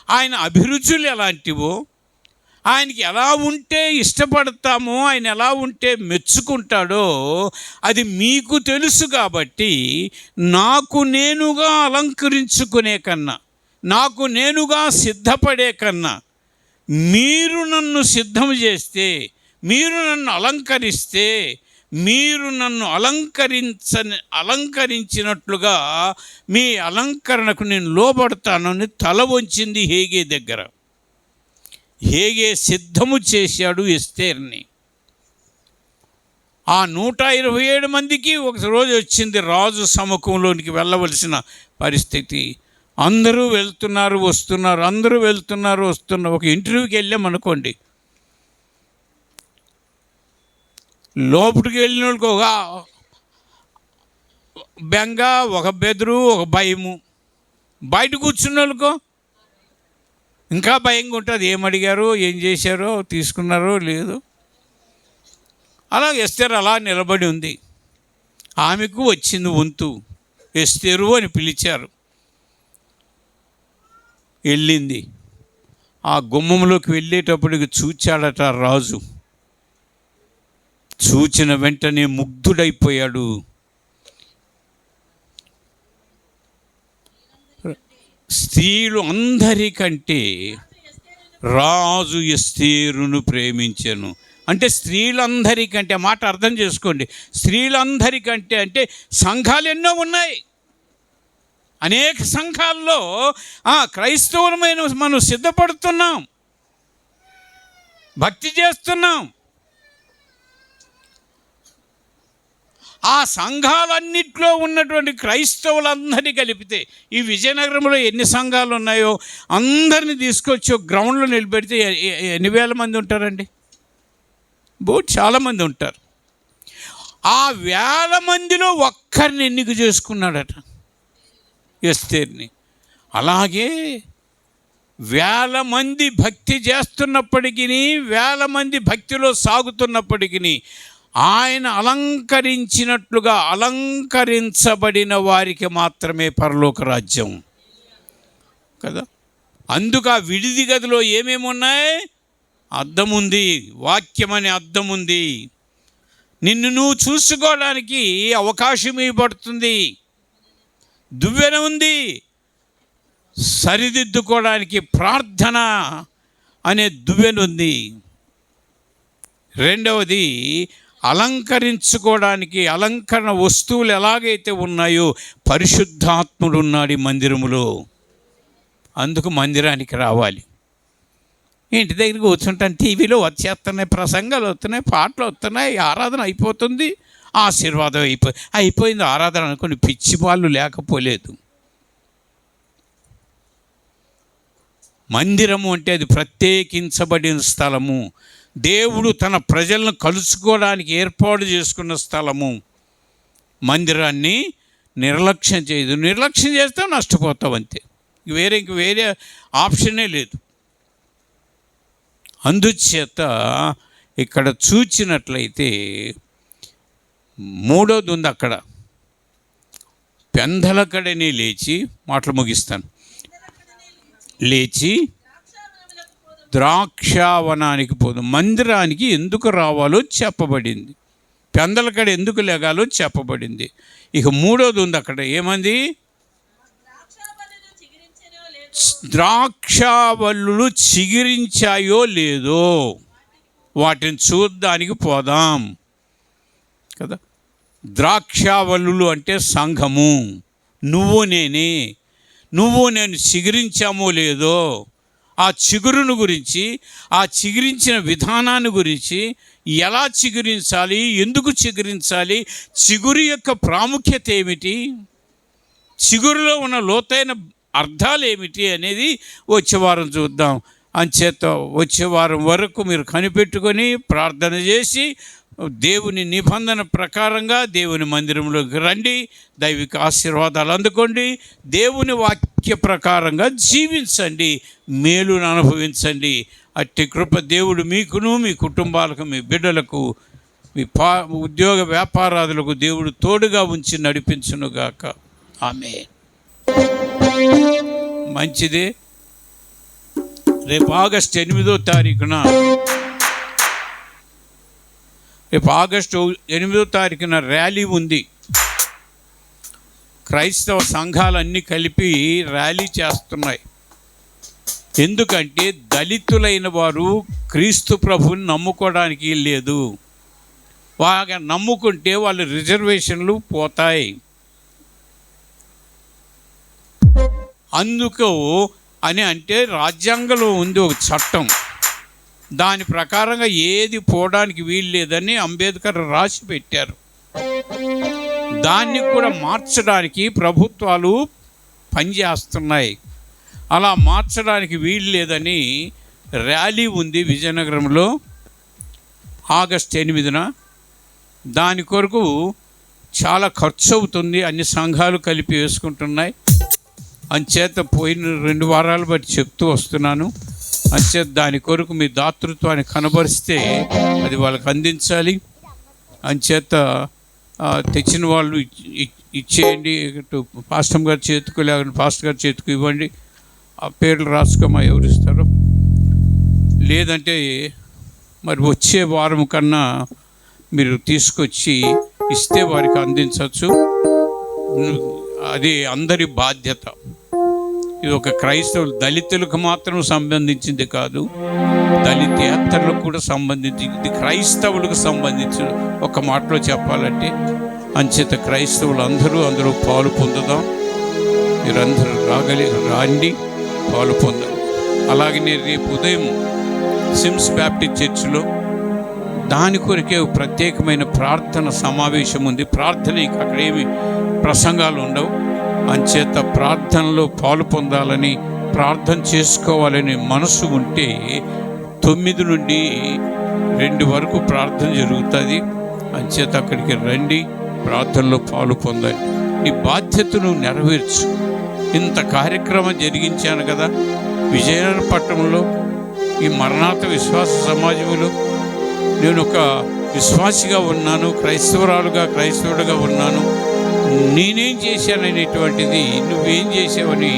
ఆయన అభిరుచులు ఎలాంటివో, ఆయనకి ఎలా ఉంటే ఇష్టపడతామో, ఆయన ఎలా ఉంటే మెచ్చుకుంటాడో అది మీకు తెలుసు. కాబట్టి నాకు నేనుగా అలంకరించుకునే కన్నా, నాకు నేనుగా సిద్ధపడే కన్నా మీరు నన్ను సిద్ధం చేస్తే, మీరు నన్ను అలంకరిస్తే, మీరు నన్ను అలంకరించినట్లుగా మీ అలంకరణకు నేను లోబడతానని తల వంచింది హేగే దగ్గర. హేగే సిద్ధము చేశాడు ఎస్తేర్ని. ఆ 127 మందికి ఒక రోజు వచ్చింది రాజు సముఖంలోనికి వెళ్ళవలసిన పరిస్థితి. అందరూ వెళ్తున్నారు వస్తున్నారు, అందరూ వెళ్తున్నారు వస్తున్నారు. ఒక ఇంటర్వ్యూకి వెళ్ళామనుకోండి, లోపలికి వెళ్ళిన వాళ్ళకి ఒక బెంగ, ఒక బెదురు, ఒక భయము. బయట కూర్చున్న వాళ్ళకో ఇంకా భయంగా ఉంటుంది. ఏం అడిగారో, ఏం చేశారో, తీసుకున్నారో లేదు. అలాగే ఎస్తేరు అలా నిలబడి ఉంది. ఆమెకు వచ్చింది వంతు. ఎస్తేరు అని పిలిచారు. వెళ్ళింది. ఆ గుమ్మంలోకి వెళ్ళేటప్పటికి చూచాడట రాజు. చూచిన వెంటనే ముగ్ధుడైపోయాడు. స్త్రీలు అందరికంటే రాజు ఎస్తేరును ప్రేమించెను. అంటే స్త్రీలందరికంటే, మాట అర్థం చేసుకోండి, స్త్రీలందరికంటే అంటే సంఘాలు ఎన్నో ఉన్నాయి. అనేక సంఘాల్లో క్రైస్తవులమైన మనం సిద్ధపడుతున్నాం, భక్తి చేస్తున్నాం. ఆ సంఘాలన్నిట్లో ఉన్నటువంటి క్రైస్తవులందరినీ కలిపితే, ఈ విజయనగరంలో ఎన్ని సంఘాలు ఉన్నాయో అందరినీ తీసుకొచ్చి ఒక గ్రౌండ్లో నిలబెడితే ఎన్ని వేల మంది ఉంటారండి? చాలామంది ఉంటారు. ఆ 1000 మందిలో ఒక్కరిని ఎన్నిక చేసుకున్నాడట ఎస్తేర్ని. అలాగే 1000 మంది భక్తి చేస్తున్నప్పటికీ, 1000 మంది భక్తిలో సాగుతున్నప్పటికీ ఆయన అలంకరించినట్లుగా అలంకరించబడిన వారికి మాత్రమే పరలోక రాజ్యం కదా. అందుకు ఆ విడిది గదిలో ఏమేమి ఉన్నాయి? అద్దం ఉంది, వాక్యం అనే అద్దం ఉంది. నిన్ను నువ్వు చూసుకోవడానికి అవకాశం ఇవ్వబడుతుంది. దువ్వెన ఉంది, సరిదిద్దుకోవడానికి ప్రార్థన అనే దువ్వెన ఉంది. రెండవది, అలంకరించుకోవడానికి అలంకరణ వస్తువులు ఎలాగైతే ఉన్నాయో పరిశుద్ధాత్ముడు ఉన్నాడు ఈ మందిరములో. అందుకు మందిరానికి రావాలి. ఇంటి దగ్గరికి కూర్చుంటాను, టీవీలో వచ్చేస్తున్నాయి, ప్రసంగాలు వస్తున్నాయి, పాటలు వస్తున్నాయి, ఆరాధన అయిపోతుంది, ఆశీర్వాదం అయిపోయింది ఆరాధన అనుకుని పిచ్చి వాళ్ళు లేకపోలేదు. మందిరము అంటే అది ప్రత్యేకించబడిన స్థలము. దేవుడు తన ప్రజలను కలుసుకోవడానికి ఏర్పాటు చేసుకున్న స్థలము. మందిరాన్ని నిర్లక్ష్యం చేయదు. నిర్లక్ష్యం చేస్తే నష్టపోతావు అంతే. వేరే ఆప్షనే లేదు. అందుచేత ఇక్కడ చూచినట్లయితే 3వది ఉంది అక్కడ. పెందలకడనే లేచి, మాటలు ముగిస్తాను, లేచి ద్రాక్షావనానికి పోదు. మందిరానికి ఎందుకు రావాలో చెప్పబడింది, పెందలకడ ఎందుకు లేగాలో చెప్పబడింది. ఇక 3వది ఉంది అక్కడ. ఏమంది? ద్రాక్షావల్లులు చిగురించాయో లేదో వాటిని చూడ్డానికి పోదాం కదా. ద్రాక్షావల్లులు అంటే సంఘము. నువ్వు నేను చిగురించామో లేదో ఆ చిగురును గురించి, ఆ చిగురించిన విధానాన్ని గురించి, ఎలా చిగురించాలి, ఎందుకు చిగురించాలి, చిగురు యొక్క ప్రాముఖ్యత ఏమిటి, చిగురులో ఉన్న లోతైన అర్థాలు ఏమిటి అనేది వచ్చే వారం చూద్దాం. అంచేత వచ్చే వారం వరకు మీరు కనిపెట్టుకొని ప్రార్థన చేసి దేవుని నిబంధన ప్రకారంగా దేవుని మందిరంలోకి రండి. దైవిక ఆశీర్వాదాలు అందుకోండి. దేవుని వాక్య ప్రకారంగా జీవించండి, మేలును అనుభవించండి. అట్టి కృప దేవుడు మీకును, మీ కుటుంబాలకు, మీ బిడ్డలకు, మీ ఉద్యోగ వ్యాపారాదులకు దేవుడు తోడుగా ఉంచి నడిపించునుగాక. ఆమేన్. మంచిది. రేపు ఆగస్టు 8వ తారీఖున ర్యాలీ ఉంది. క్రైస్తవ సంఘాలన్నీ కలిపి ర్యాలీ చేస్తున్నాయి. ఎందుకంటే దళితులైన వారు క్రీస్తు ప్రభువుని నమ్ముకోవడానికి లేదు. బాగా నమ్ముకుంటే వాళ్ళ రిజర్వేషన్లు పోతాయి. అందుకు అని అంటే రాజ్యాంగంలో ఉంది ఒక చట్టం, దాని ప్రకారంగా ఏది పోవడానికి వీలు లేదని అంబేద్కర్ రాసి పెట్టారు. దాన్ని కూడా మార్చడానికి ప్రభుత్వాలు పనిచేస్తున్నాయి. అలా మార్చడానికి వీలు లేదని ర్యాలీ ఉంది విజయనగరంలో ఆగస్టు 8న. దాని కొరకు చాలా ఖర్చు అవుతుంది, అన్ని సంఘాలు కలిపి వేసుకుంటున్నాయి. అంచేత పోయిన 2 వారాలు బట్టి చెప్తూ వస్తున్నాను. అంచేత దాని కొరకు మీ దాతృత్వాన్ని కనబరిస్తే అది వాళ్ళకి అందించాలి. అంచేత తెచ్చిన వాళ్ళు ఇచ్చేయండి. పాస్టర్ గారి చేతికి లేకపోతే పాస్టర్ గారి చేతికి ఇవ్వండి. ఆ పేర్లు రాసుకోమా ఎవరు ఇస్తారో. లేదంటే మరి వచ్చే వారం కన్నా మీరు తీసుకొచ్చి ఇస్తే వారికి అందించవచ్చు. అది అందరి బాధ్యత. ఇది ఒక క్రైస్తవులు దళితులకు మాత్రం సంబంధించింది కాదు, దళితేతరులకు కూడా సంబంధించింది. ఇది క్రైస్తవులకు సంబంధించిన ఒక మాటలో చెప్పాలంటే. అంచేత క్రైస్తవులు అందరూ పాలు పొందుదాం. మీరందరూ రండి, పాలు పొందండి. అలాగనే రేపు ఉదయం సిమ్స్ బ్యాప్టిస్ట్ చర్చిలో దాని కొరకే ప్రత్యేకమైన ప్రార్థన సమావేశం ఉంది. ప్రార్థనకి అక్కడేమి ప్రసంగాలు ఉండవు. అంచేత ప్రార్థనలో పాలు పొందాలని, ప్రార్థన చేసుకోవాలని మనసు ఉంటే 9 నుండి 2 వరకు ప్రార్థన జరుగుతుంది. అంచేత అక్కడికి రండి, ప్రార్థనలో పాలు పొందండి. నీ బాధ్యతను నెరవేర్చు. ఇంత కార్యక్రమం జరిగించాను కదా విజయనగరం పట్టణంలో, ఈ మరణాత విశ్వాస సమాజంలో. నేను ఒక విశ్వాసిగా ఉన్నాను, క్రైస్తవుడుగా ఉన్నాను. నేనేం చేశాననేటువంటిది నువ్వేం చేసావని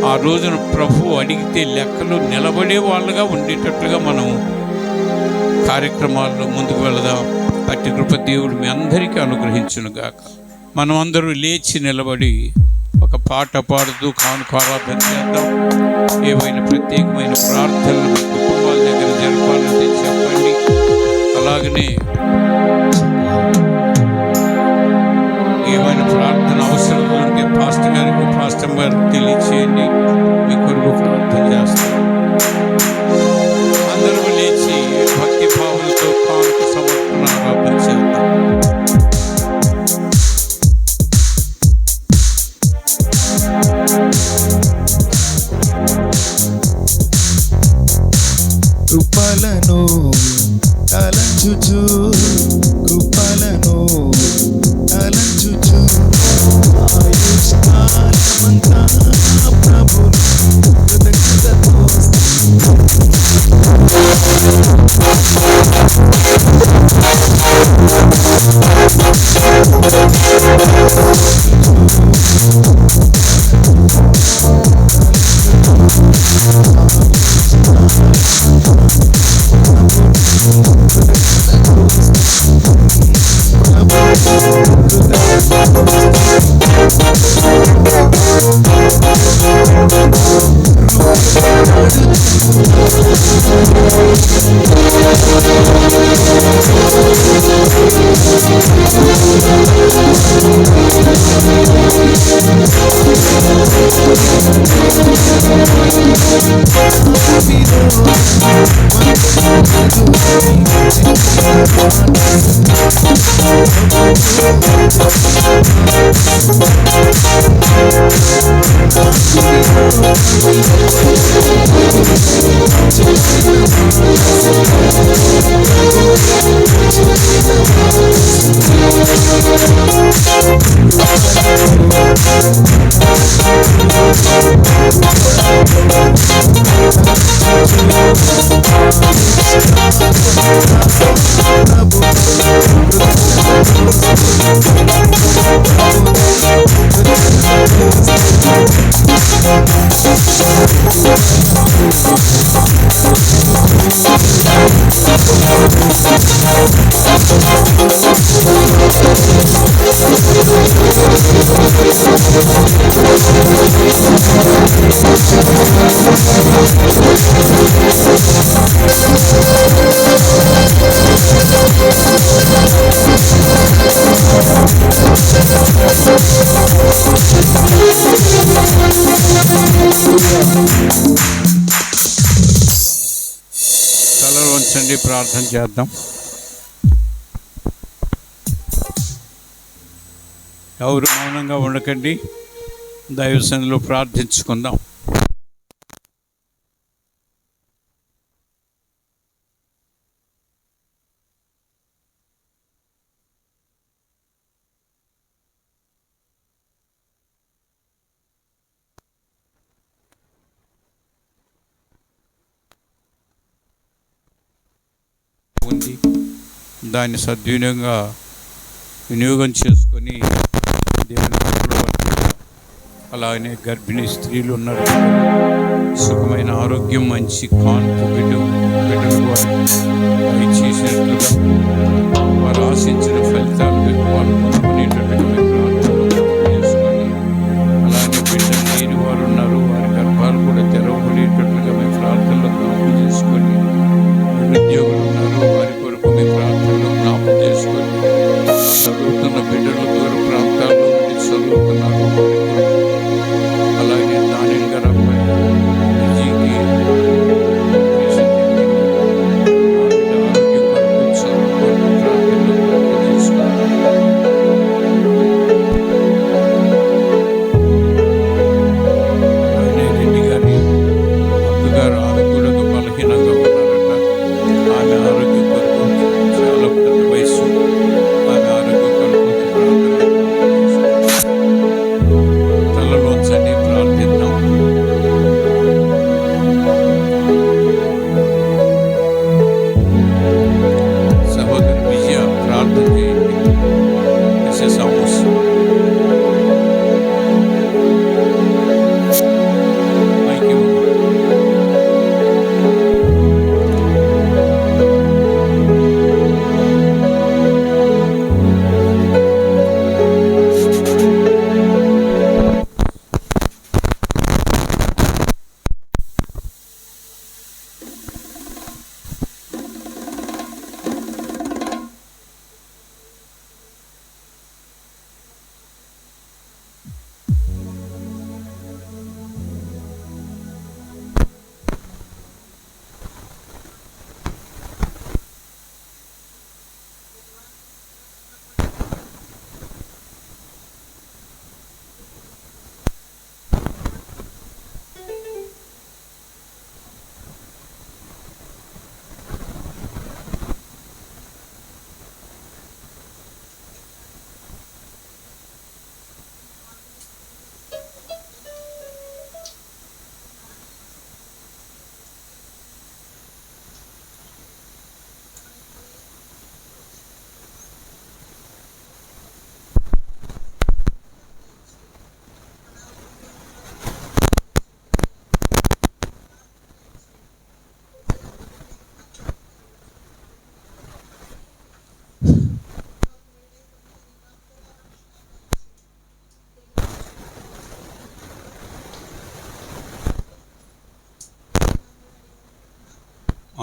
ఆ రోజున ప్రభువు అడిగితే లెక్కలు నిలబడే వాళ్ళుగా ఉండేటట్లుగా మనం కార్యక్రమాల్లో ముందుకు వెళదాం. అట్టి కృప దేవుడు మీ అందరికీ అనుగ్రహించునుగాక. మనం అందరూ లేచి నిలబడి ఒక పాట పాడుతూ కానుకారాధన చేద్దాం. ఏవైనా ప్రత్యేకమైన ప్రార్థనలు మీ కుటుంబాల దగ్గర జరపాలంటే చెప్పండి. అలాగనే ఏమైనా ప్రార్థన అవసరం ఉంటే పాస్టర్ గారికి తెలియచేయండి. మీ కొరకు ప్రార్థన చేస్తాం. అందరూ లేచి భక్తి భావంతో కానుక సమర్పణ ప్రార్థన చేద్దాం. కృపలను తలంచుచు, కృపలను తలంచుచు, ఆయుష్కాలమంతా ప్రభువును కృతజ్ఞతతో ప్రార్థన చేద్దాం. ఎవరు మౌనంగా ఉండకండి, దైవ సన్నిధిలో ప్రార్థించుకుందాం. ఉంది, దాన్ని వినియోగం చేసుకొని దేవుని పట్ల అలాగనే గర్భిణీ స్త్రీలు ఉన్నారు, సుఖమైన ఆరోగ్యం, మంచి కాన్పు బిడ్డలు వారు చేసినట్లుగా వారు ఆశించిన ఫలితాలు వాళ్ళు పొందుకునేటట్టుగా చేసుకొని, అలాగే బిడ్డలు లేని వారు ఉన్నారు, వారి గర్భాలు కూడా తెరవబడేటట్లుగా మేము ప్రార్థనలో జ్ఞాపకం చేసుకొని, నిరుద్యోగులు ఉన్నారు, వారి కొరకు మీ ప్రార్థనలో జ్ఞాపకం చేసుకొని, చదువుతున్న బిడ్డలు దూర ప్రాంతాల్లో ఉండి చదువుతున్నారు, వారి కొరకు అలాగే దానిల్ గారు అబ్బాయి విజయ్కి ఆరోగ్యం కొరకు చదువు కొరకు ప్రార్థనలో జ్ఞాపకం చేసుకొని, అలాగే రెడ్డి గారి అక్కగారు ఆరోగ్యంలో బలహీనంగా ఉన్నారట. ఆమె ఆరోగ్యం కొరకు చాలా పెద్ద వయసు, ఆమె ఆరోగ్యం కొరకు తలలోంచండి, ప్రార్థిద్దాం. సహోదరి విజయ ప్రార్థన చేయండి. మిసెస్ ఆమోస్ మైక్ ఇవ్వండి.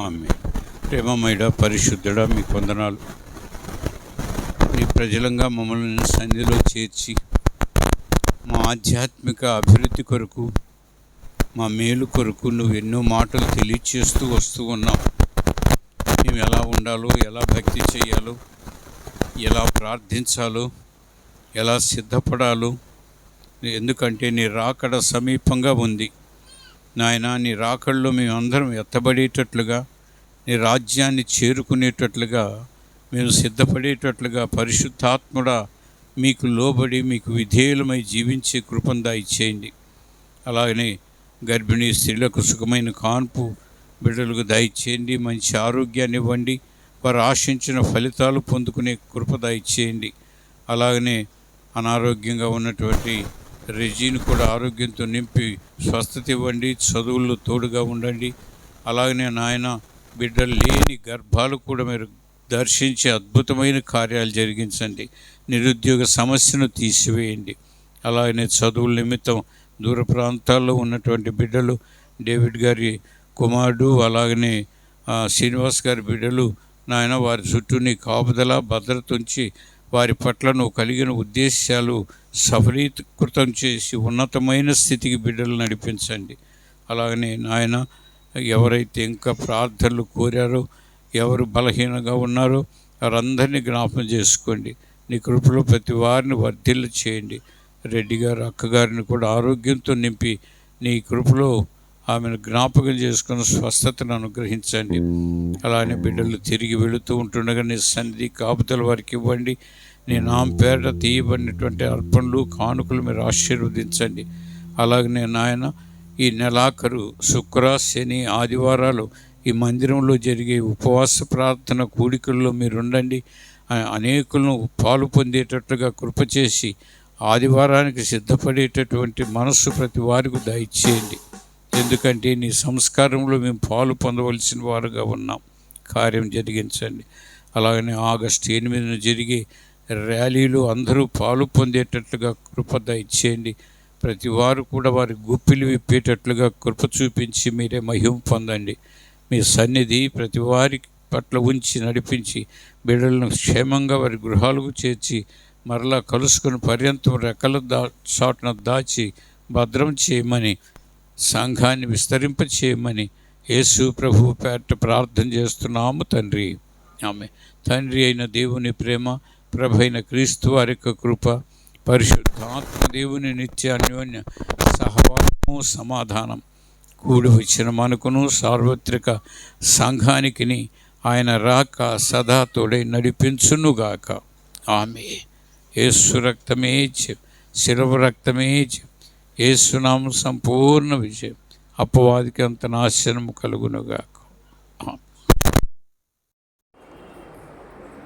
ఆమేన్. ప్రేమమయుడా, పరిశుద్ధుడా, మీకు వందనాలు. నీ ప్రజలంగా మమ్మల్ని సన్నిధిలో చేర్చి మా ఆధ్యాత్మిక అభివృద్ధి కొరకు, మా మేలు కొరకు నువ్వు ఎన్నో మాటలు తెలియచేస్తూ వస్తూ ఉన్నావు. మేము ఎలా ఉండాలో, ఎలా భక్తి చేయాలో, ఎలా ప్రార్థించాలో, ఎలా సిద్ధపడాలో, ఎందుకంటే నీ రాకడ సమీపంగా ఉంది నాయన. నీ రాకడలో మేము అందరం ఎత్తబడేటట్లుగా, నీ రాజ్యాన్ని చేరుకునేటట్లుగా, మేము సిద్ధపడేటట్లుగా పరిశుద్ధాత్ముడా మీకు లోబడి మీకు విధేయులమై జీవించే కృపను దయచేయండి. అలాగనే గర్భిణీ స్త్రీలకు సుఖమైన కాన్పు బిడ్డలకు దయచేయండి. మంచి ఆరోగ్యాన్ని ఇవ్వండి. వారు ఆశించిన ఫలితాలు పొందుకునే కృప దయచేయండి. అలాగనే అనారోగ్యంగా ఉన్నటువంటి రెజీని కూడా ఆరోగ్యంతో నింపి స్వస్థత ఇవ్వండి. చదువుల్లో తోడుగా ఉండండి. అలాగనే నాయన బిడ్డలు లేని గర్భాలు కూడా మీరు దర్శించి అద్భుతమైన కార్యాలు జరిగించండి. నిరుద్యోగ సమస్యను తీసివేయండి. అలాగనే చదువుల నిమిత్తం దూర ప్రాంతాల్లో ఉన్నటువంటి బిడ్డలు, డేవిడ్ గారి కుమారుడు, అలాగనే శ్రీనివాస్ గారి బిడ్డలు నాయన వారి చుట్టూ నీ కాపుదల భద్రత ఉంచి వారి పట్ల నువ్వు కలిగిన ఉద్దేశాలు సఫలీకృతం చేసి ఉన్నతమైన స్థితికి బిడ్డలు నడిపించండి. అలాగనే నాయన ఎవరైతే ఇంకా ప్రార్థనలు కోరారో ఎవరు బలహీనంగా ఉన్నారో వారందరినీ జ్ఞాపకం చేసుకోండి. నీ కృపలో ప్రతి వారిని వర్ధిల్ల చేయండి. రెడ్డి గారు అక్కగారిని కూడా ఆరోగ్యంతో నింపి నీ కృపలో ఆమెను జ్ఞాపకం చేసుకుని స్వస్థతను అనుగ్రహించండి. అలానే బిడ్డలు తిరిగి వెళుతూ ఉంటుండగా నీ సన్నిధి కాపుదల వారికి ఇవ్వండి. నీ నామ పేరట తీయబడినటువంటి అర్పణలు కానుకలు మీరు ఆశీర్వదించండి. అలాగనే నాయన ఈ నెలాఖరు శుక్ర శని ఆదివారాలు ఈ మందిరంలో జరిగే ఉపవాస ప్రార్థన కూడికల్లో మీరుండండి. అనేకులను పాలు పొందేటట్లుగా కృపచేసి ఆదివారానికి సిద్ధపడేటటువంటి మనస్సు ప్రతి వారికి దయచేయండి. ఎందుకంటే నీ సంస్కారంలో మేము పాలు పొందవలసిన వారుగా ఉన్నాం. కార్యం జరిగించండి. అలాగనే ఆగస్టు 8న జరిగే ర్యాలీలో అందరూ పాలు పొందేటట్లుగా కృప దయచేయండి. ప్రతి వారు కూడా వారి గుప్పిలు విప్పేటట్లుగా కృప చూపించి మీరే మహిమ పొందండి. మీ సన్నిధి ప్రతి వారి పట్ల ఉంచి నడిపించి బిడ్డలను క్షేమంగా వారి గృహాలకు చేర్చి మరలా కలుసుకుని పర్యంతం రెక్కల చాటున దాచి భద్రం చేయమని, సంఘాన్ని విస్తరింప చేయమని యేసు ప్రభువు పేరట ప్రార్థన చేస్తున్నాము తండ్రి. ఆమె తండ్రి అయిన దేవుని ప్రేమ, ప్రభు అయిన క్రీస్తు వారి యొక్క కృప, పరిశుద్ధాత్మ దేవుని నిత్య అన్యోన్య సహవాసము సమాధానం కూడి వచ్చిన మనకును సార్వత్రిక సంఘానికి ఆయన రాక సదా తోడై నడిపించునుగాక. ఆమె యేసు రక్తమే శిరవ రక్తమే యేసునామం సంపూర్ణ విజయం, అపవాదికి అంత నాశనము కలుగునుగాక.